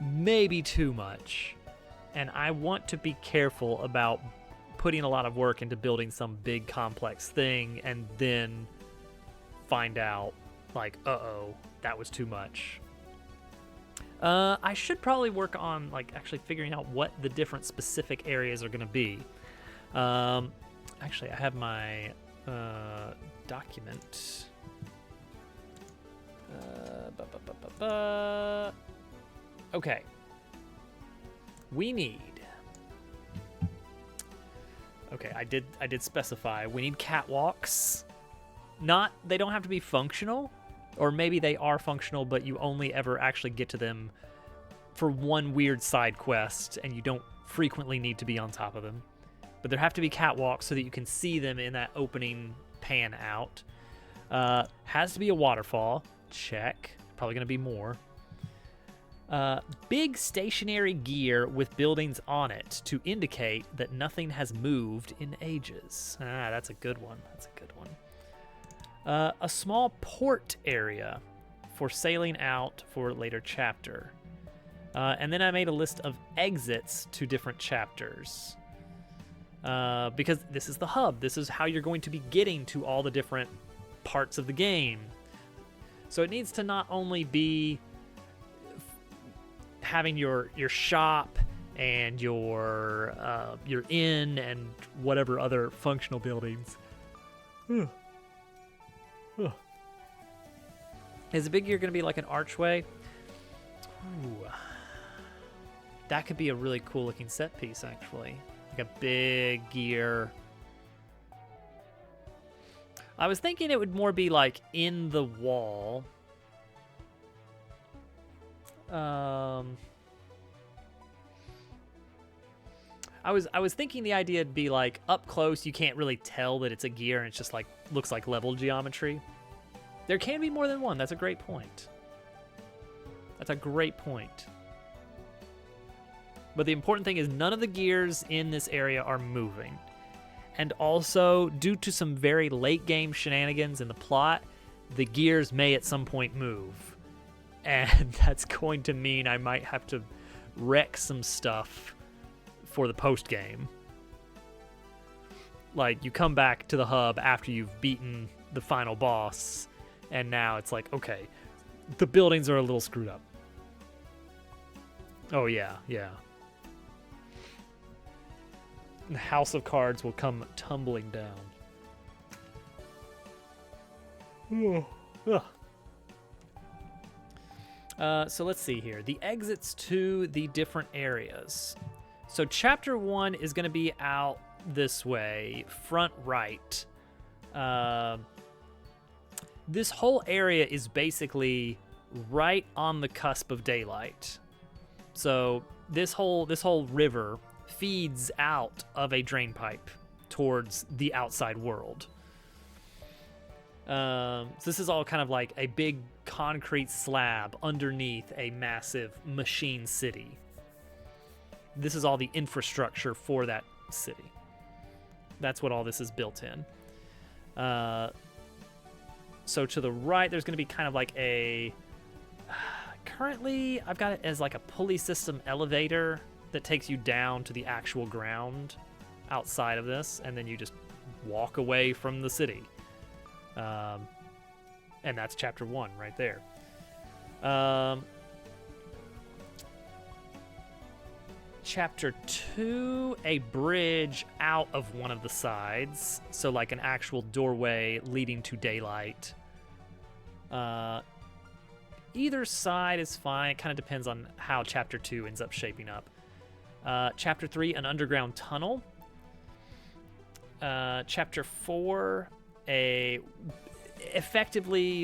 maybe too much, and I want to be careful about putting a lot of work into building some big complex thing and then find out like, uh-oh, that was too much. I should probably work on like actually figuring out what the different specific areas are going to be. Actually, I have my document. Okay. We need. Okay, I did specify. We need catwalks. They don't have to be functional. Or maybe they are functional, but you only ever actually get to them for one weird side quest, and you don't frequently need to be on top of them. But there have to be catwalks so that you can see them in that opening pan out. Has to be a waterfall. Check. Probably going to be more. Big stationary gear with buildings on it to indicate that nothing has moved in ages. That's a good one. That's a good one. A small port area for sailing out for later chapter. And then I made a list of exits to different chapters. Because this is the hub. This is how you're going to be getting to all the different parts of the game. So it needs to not only be having your shop and your inn and whatever other functional buildings. Is the big gear going to be like an archway? Ooh. That could be a really cool looking set piece, actually. Like a big gear. I was thinking it would more be like in the wall. I was thinking the idea would be like up close, you can't really tell that it's a gear, and it's just like looks like level geometry. There can be more than one. That's a great point. That's a great point. But the important thing is none of the gears in this area are moving. And also, due to some very late game shenanigans in the plot, the gears may at some point move. And that's going to mean I might have to wreck some stuff for the post game. Like, you come back to the hub after you've beaten the final boss, and now it's like, okay, the buildings are a little screwed up. Oh, yeah, yeah. The House of Cards will come tumbling down. So let's see here. The exits to the different areas. So chapter 1 is going to be out this way, front right. This whole area is basically right on the cusp of daylight. So this whole river feeds out of a drain pipe towards the outside world. So this is all kind of like a big concrete slab underneath a massive machine city. This is all the infrastructure for that city. That's what all this is built in. So to the right, there's going to be kind of like a... Currently, I've got it as like a pulley system elevator that takes you down to the actual ground outside of this, and then you just walk away from the city. And that's chapter 1 right there. Chapter 2, a bridge out of one of the sides, so like an actual doorway leading to daylight. Either side is fine. It kind of depends on how chapter 2 ends up shaping up. Chapter 3, an underground tunnel. Chapter 4, effectively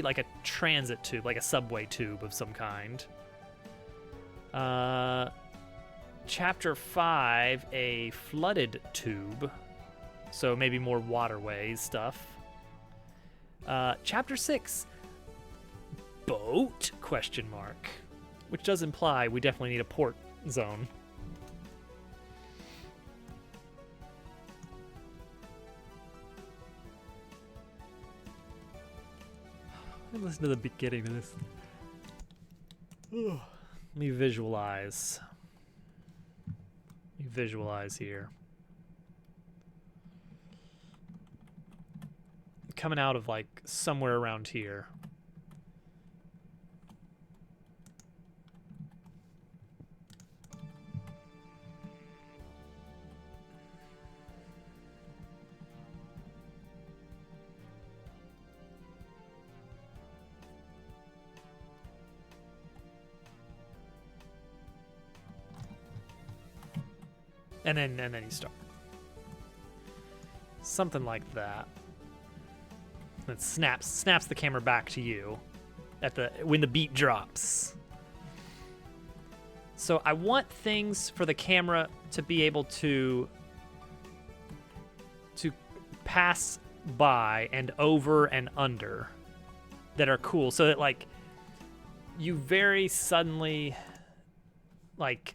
like a transit tube, like a subway tube of some kind. Chapter 5, a flooded tube, so maybe more waterways stuff. Chapter 6, boat, ? Which does imply we definitely need a port zone. Listen to the beginning of this. Let me visualize. Visualize here. Coming out of like somewhere around here. And then you start. Something like that. That snaps the camera back to you when the beat drops. So I want things for the camera to be able to pass by and over and under that are cool, so that like you very suddenly like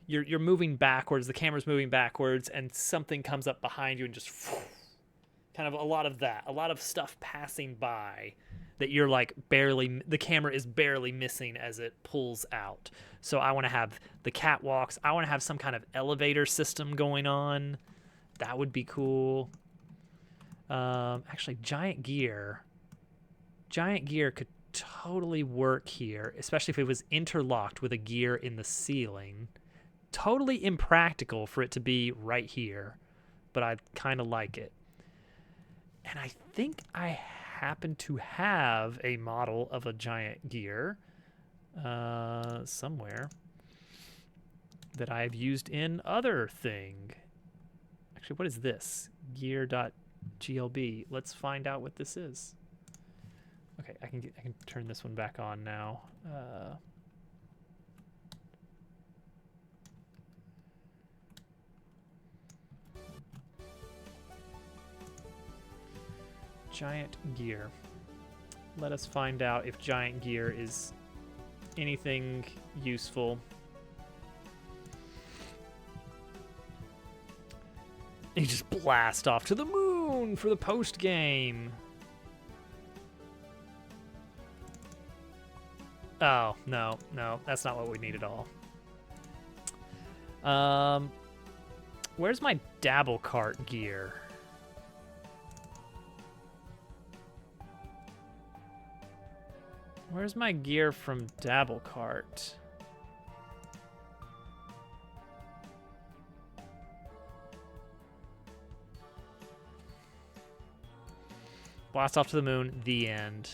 you're moving backwards, the camera's moving backwards, and something comes up behind you and just kind of a lot of stuff passing by that you're like the camera is barely missing as it pulls out. So I want to have the catwalks. I want to have some kind of elevator system going on. That would be cool. Actually, giant gear could totally work here, especially if it was interlocked with a gear in the ceiling. Totally impractical for it to be right here, but I kind of like it. And I think I happen to have a model of a giant gear somewhere that I've used in other thing. Actually, what is this? Gear.glb. Let's find out what this is. Okay, I can turn this one back on now. Giant gear. Let us find out if giant gear is anything useful. You just blast off to the moon for the post game. Oh, no, that's not what we need at all. Where's my dabble cart gear? Where's my gear from dabble cart? Blast off to the moon, the end.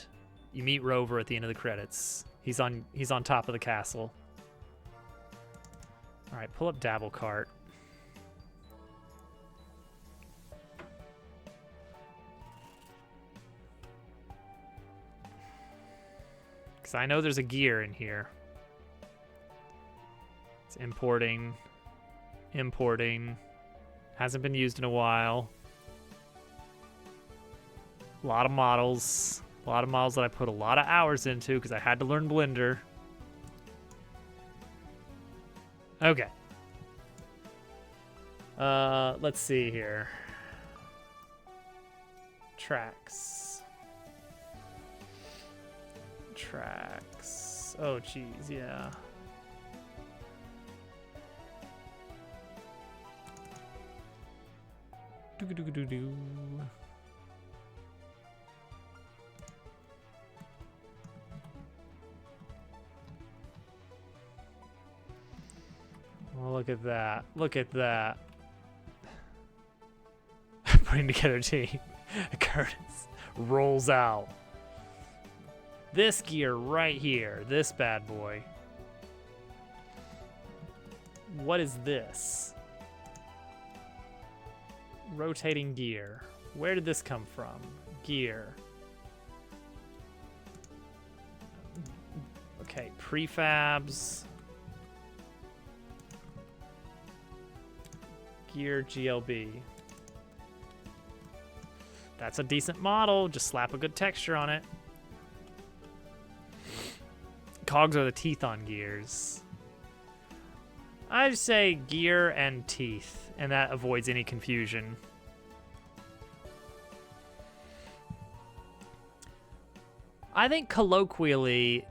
You meet Rover at the end of the credits. He's on top of the castle. All right, pull up dabble cart. Because I know there's a gear in here. It's importing. Importing. Hasn't been used in a while. A lot of models. A lot of models that I put a lot of hours into because I had to learn Blender. Okay. Let's see here. Tracks. Tracks. Oh, geez, yeah. Do-do-do-do-do. Oh, look at that. Look at that. Putting together a team. Curtis rolls out. This gear right here. This bad boy. What is this? Rotating gear. Where did this come from? Gear. Okay, prefabs. Gear GLB. That's a decent model. Just slap a good texture on it. Cogs are the teeth on gears. I'd say gear and teeth, and that avoids any confusion. I think colloquially,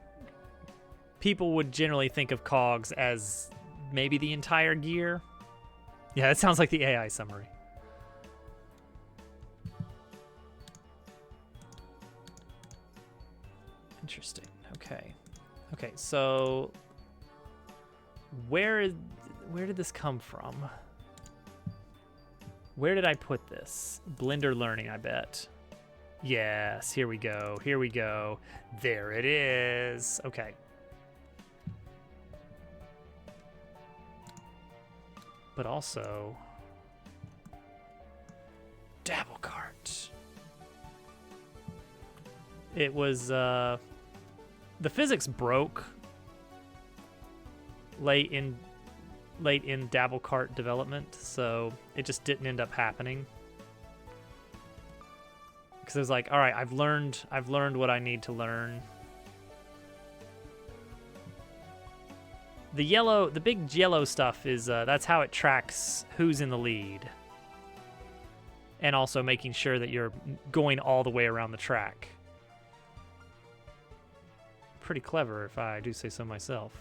people would generally think of cogs as maybe the entire gear. Yeah, that sounds like the AI summary. Interesting. Okay. Okay, so where did this come from? Where did I put this? Blender Learning, I bet. Yes, here we go. Here we go. There it is. Okay. But also dabble cart. It was the physics broke late in dabble cart development, so it just didn't end up happening. Because it was like, all right, I've learned what I need to learn. The big yellow stuff is that's how it tracks who's in the lead. And also making sure that you're going all the way around the track. Pretty clever, if I do say so myself.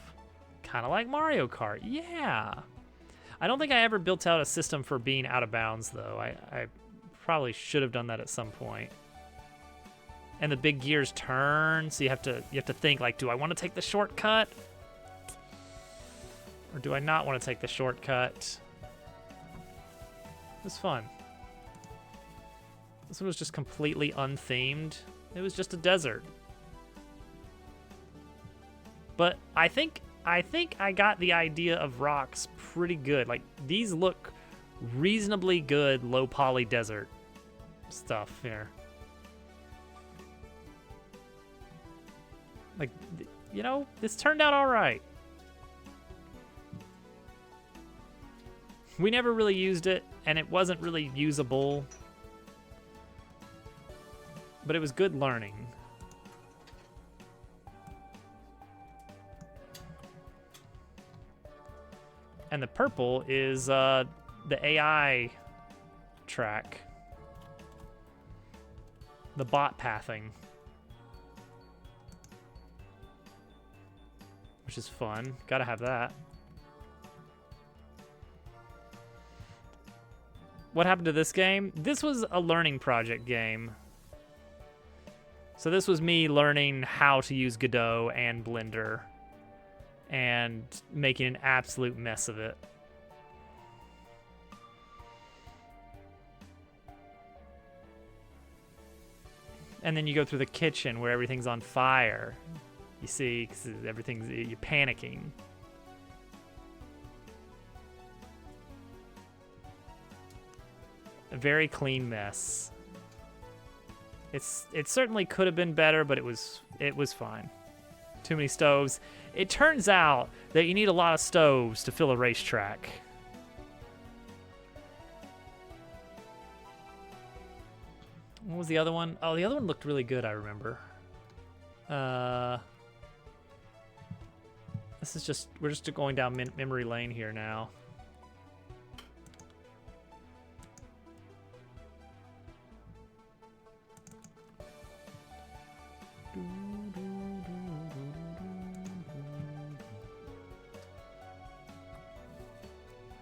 Kind of like Mario Kart, yeah. I don't think I ever built out a system for being out of bounds, though. I probably should have done that at some point. And the big gears turn, so you have to think, like, do I want to take the shortcut? Or do I not want to take the shortcut? It was fun. This one was just completely unthemed. It was just a desert. But I think I got the idea of rocks pretty good. Like, these look reasonably good low poly desert stuff here. Like, you know, this turned out all right. We never really used it, and it wasn't really usable. But it was good learning. And the purple is the AI track. The bot pathing. Which is fun. Gotta have that. what happened to this game? This was a learning project game. So this was me learning how to use Godot and Blender and making an absolute mess of it. And then you go through the kitchen where everything's on fire. You see, 'cause you're panicking. A very clean mess. It certainly could have been better, but it was fine. Too many stoves. It turns out that you need a lot of stoves to fill a racetrack. What was the other one? Oh, the other one looked really good, I remember. This is just, we're just going down memory lane here now.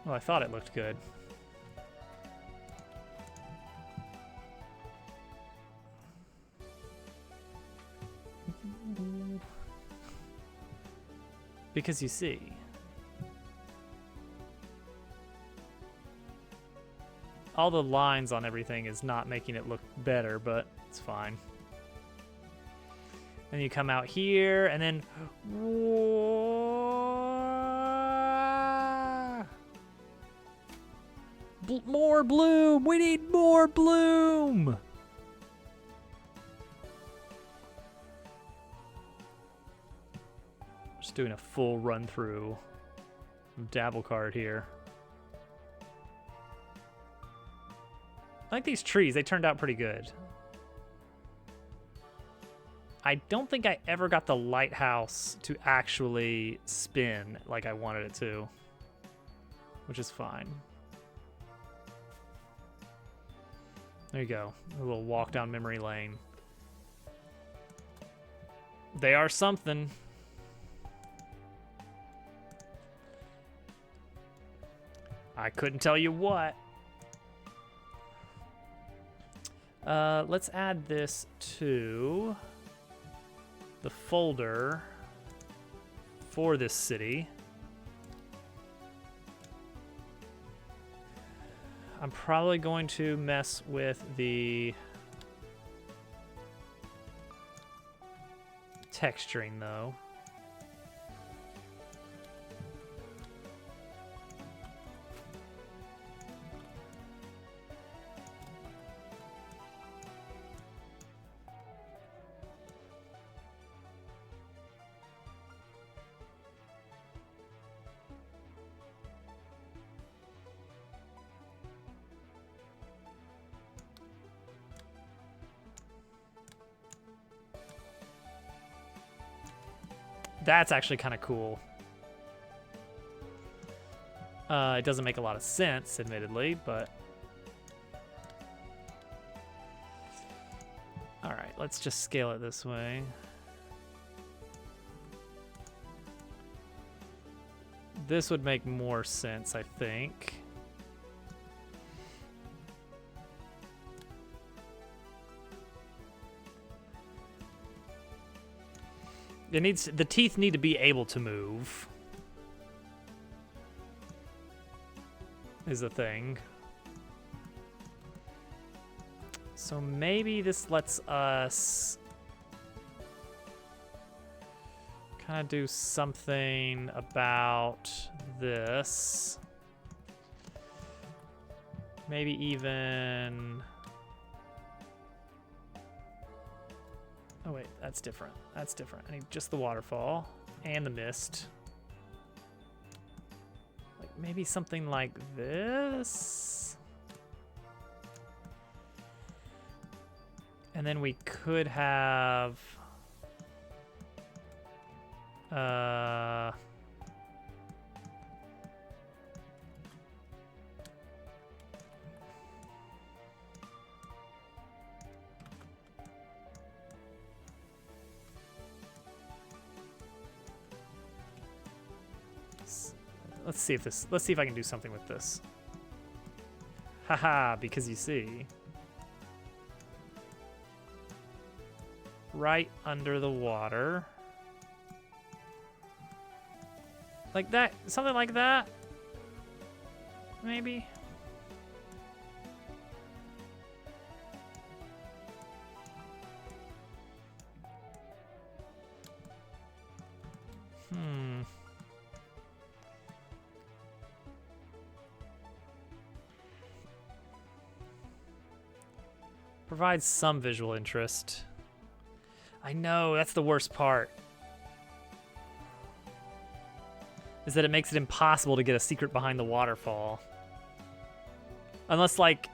Well, I thought it looked good. Because you see, all the lines on everything is not making it look better, but it's fine. Then you come out here, and then more bloom. We need more bloom. Just doing a full run through of Dabble Card here. I like these trees. They turned out pretty good. I don't think I ever got the lighthouse to actually spin like I wanted it to, which is fine. There you go. A little walk down memory lane. They are something. I couldn't tell you what. Let's add this to the folder for this city. I'm probably going to mess with the texturing though. That's actually kind of cool. It doesn't make a lot of sense, admittedly, but... Alright, let's just scale it this way. This would make more sense, I think. It needs, the teeth need to be able to move. Is the thing. So maybe this lets us kind of do something about this. Maybe even... Oh wait, that's different. That's different. I need just the waterfall and the mist. Like maybe something like this. And then we could have let's see if I can do something with this. Haha, because you see. Right under the water. Like that, something like that. Maybe. Provides some visual interest. I know, that's the worst part. Is that it makes it impossible to get a secret behind the waterfall. Unless, like,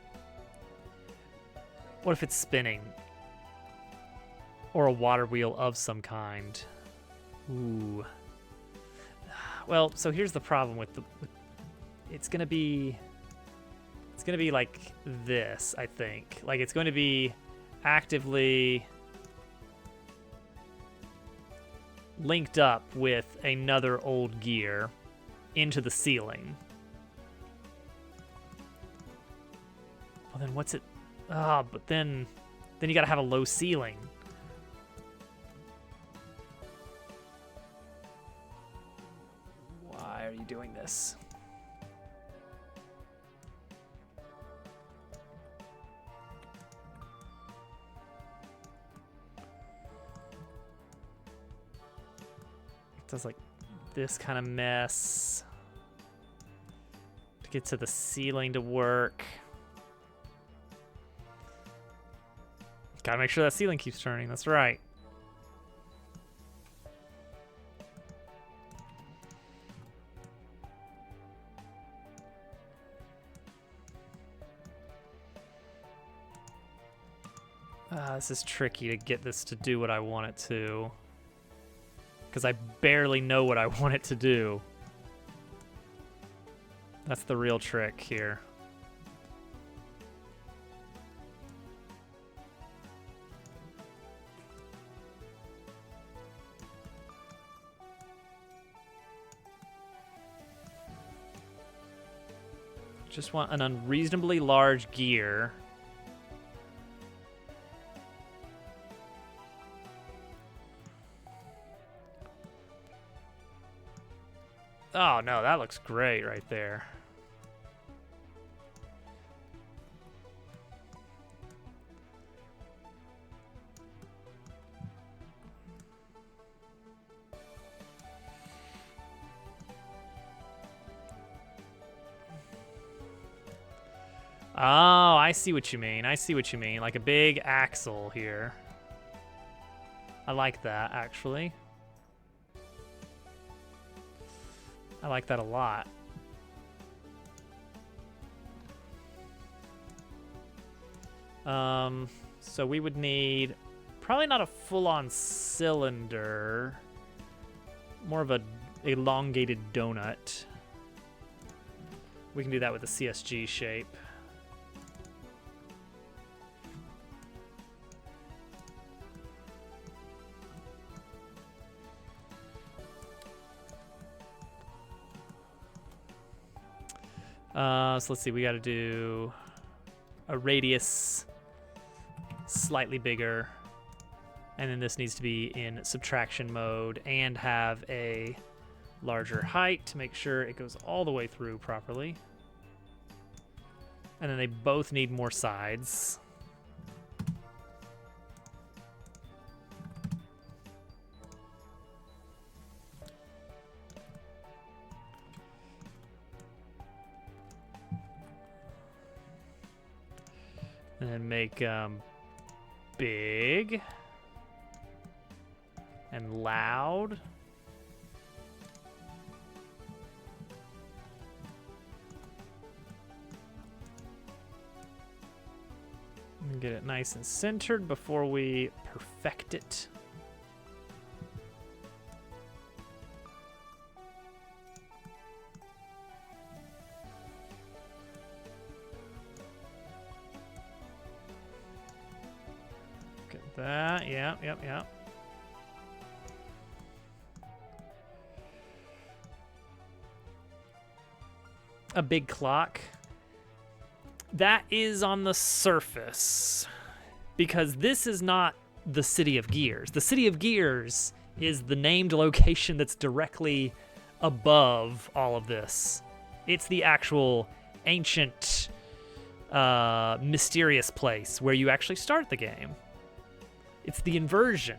what if it's spinning? Or a water wheel of some kind. Ooh. Well, so here's the problem with the... It's gonna be like this, I think. Like, it's going to be actively linked up with another old gear into the ceiling. Well, then what's it? Ah, but then you gotta have a low ceiling. Why are you doing this? Does like this kind of mess to get to the ceiling to work. Gotta make sure that ceiling keeps turning. That's right. This is tricky to get this to do what I want it to. Because I barely know what I want it to do. That's the real trick here. Just want an unreasonably large gear. Oh no, that looks great right there. Oh, I see what you mean. I see what you mean. Like a big axle here. I like that, actually. I like that a lot. So we would need probably not a full-on cylinder, more of a elongated donut. We can do that with a CSG shape. So let's see, we got to do a radius slightly bigger, and then this needs to be in subtraction mode and have a larger height to make sure it goes all the way through properly. And then they both need more sides. And then make big and loud. And get it nice and centered before we perfect it. That, yep. A big clock. That is on the surface, because this is not the City of Gears. The City of Gears is the named location that's directly above all of this. It's the actual ancient, mysterious place where you actually start the game. It's the inversion.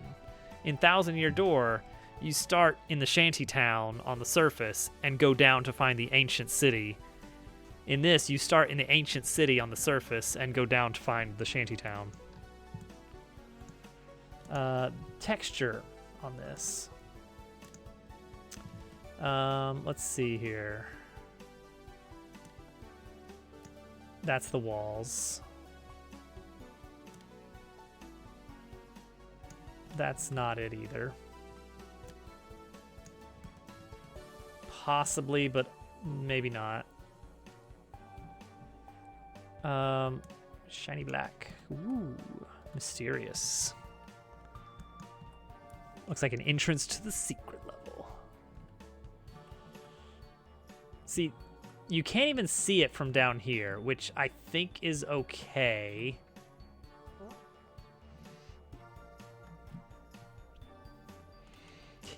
In Thousand Year Door, you start in the shanty town on the surface and go down to find the ancient city. In this, you start in the ancient city on the surface and go down to find the shanty town. Texture on this. Let's see here. That's the walls. That's not it either. Possibly, but maybe not. Shiny black. Ooh, mysterious. Looks like an entrance to the secret level. See, you can't even see it from down here, which I think is okay.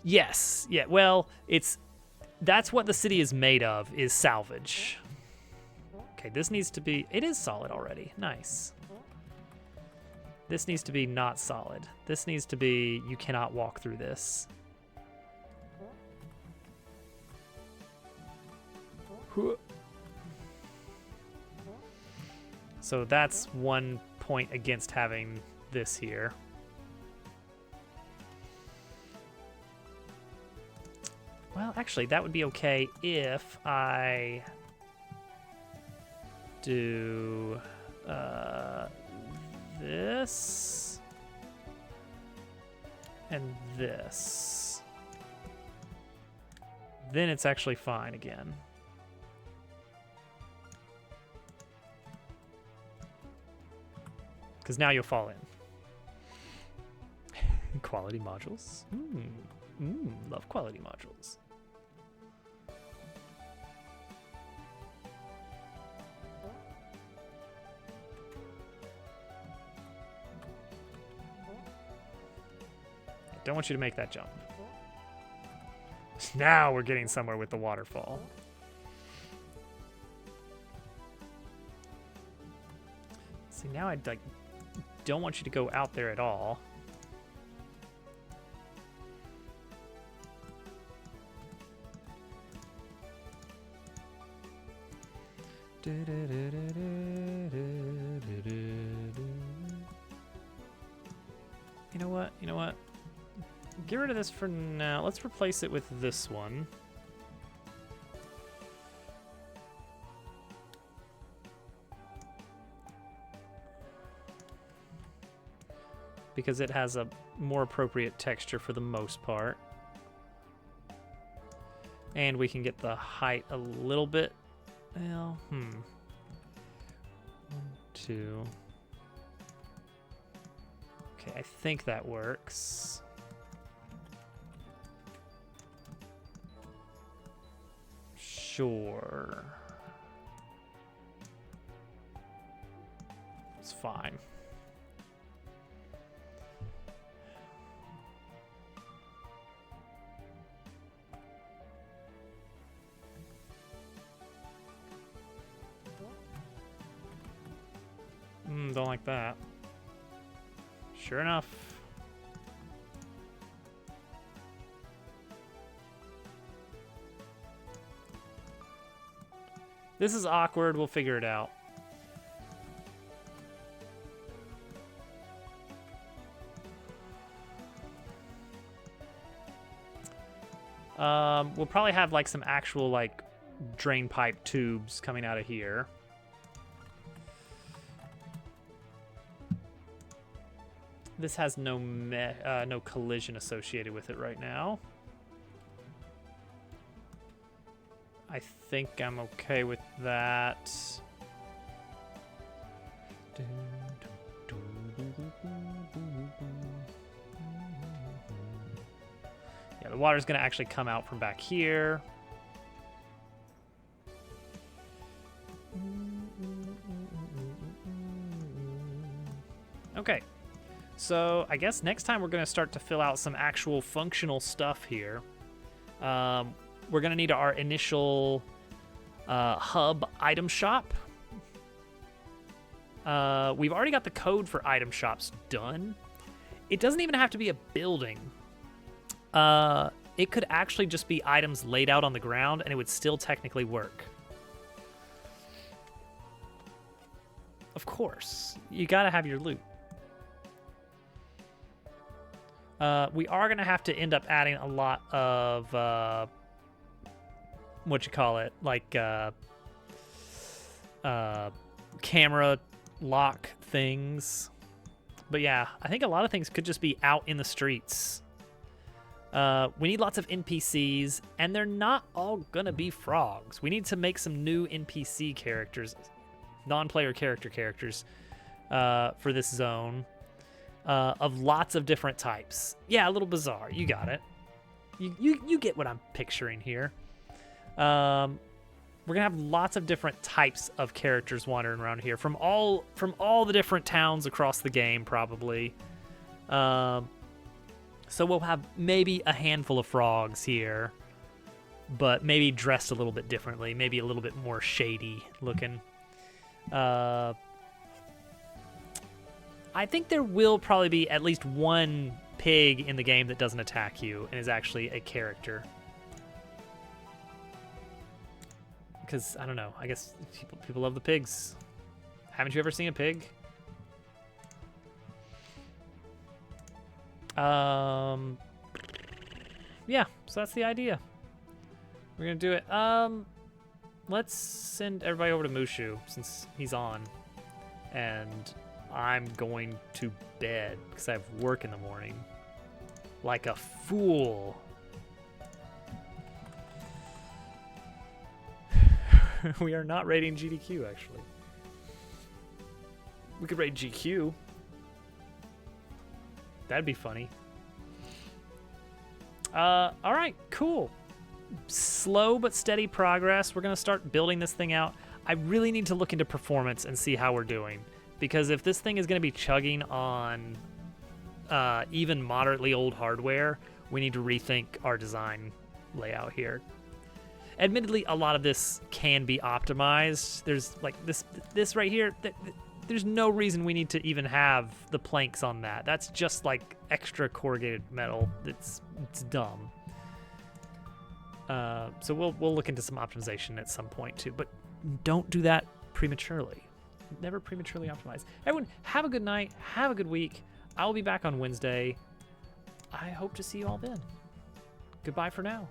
Yes, yeah, well, that's what the city is made of, is salvage. Okay, this needs to be, it is solid already, nice. This needs to be not solid. This needs to be, you cannot walk through this. So that's one point against having this here. Well, actually, that would be okay if I do this and this. Then it's actually fine again. Because now you'll fall in. Quality modules. Love quality modules. Don't want you to make that jump. Now we're getting somewhere with the waterfall. See, now I don't want you to go out there at all. You know what? You know what? Get rid of this for now. Let's replace it with this one. Because it has a more appropriate texture for the most part. And we can get the height a little bit. Well, 1, 2. Okay, I think that works. Sure. It's fine. Don't like that. Sure enough. This is awkward. We'll figure it out. We'll probably have like some actual like drain pipe tubes coming out of here. This has no collision associated with it right now. I think I'm okay with that. Yeah, the water's gonna actually come out from back here. Okay. So I guess next time we're going to start to fill out some actual functional stuff here. We're going to need our initial hub item shop. We've already got the code for item shops done. It doesn't even have to be a building. It could actually just be items laid out on the ground, and it would still technically work. Of course, you gotta have your loot. We are gonna have to end up adding a lot of like camera lock things. But yeah, I think a lot of things could just be out in the streets. We need lots of NPCs, and they're not all gonna be frogs. We need to make some new NPC characters, non-player characters, for this zone, of lots of different types. Yeah, a little bizarre. You got it. You get what I'm picturing here. We're gonna have lots of different types of characters wandering around here from all the different towns across the game, probably. So we'll have maybe a handful of frogs here, but maybe dressed a little bit differently, maybe a little bit more shady looking. I think there will probably be at least one pig in the game that doesn't attack you and is actually a character. Because, I don't know, I guess people love the pigs. Haven't you ever seen a pig? Yeah, so that's the idea. We're gonna do it. Let's send everybody over to Mushu since he's on. And I'm going to bed because I have work in the morning. Like a fool. We are not rating GDQ, actually. We could rate GQ. That'd be funny. All right, cool. Slow but steady progress. We're going to start building this thing out. I really need to look into performance and see how we're doing. Because if this thing is going to be chugging on even moderately old hardware, we need to rethink our design layout here. Admittedly, a lot of this can be optimized. There's like this right here. There's no reason we need to even have the planks on that. That's just like extra corrugated metal. It's dumb. So we'll look into some optimization at some point too. But don't do that prematurely. Never prematurely optimize. Everyone, have a good night. Have a good week. I will be back on Wednesday. I hope to see you all then. Goodbye for now.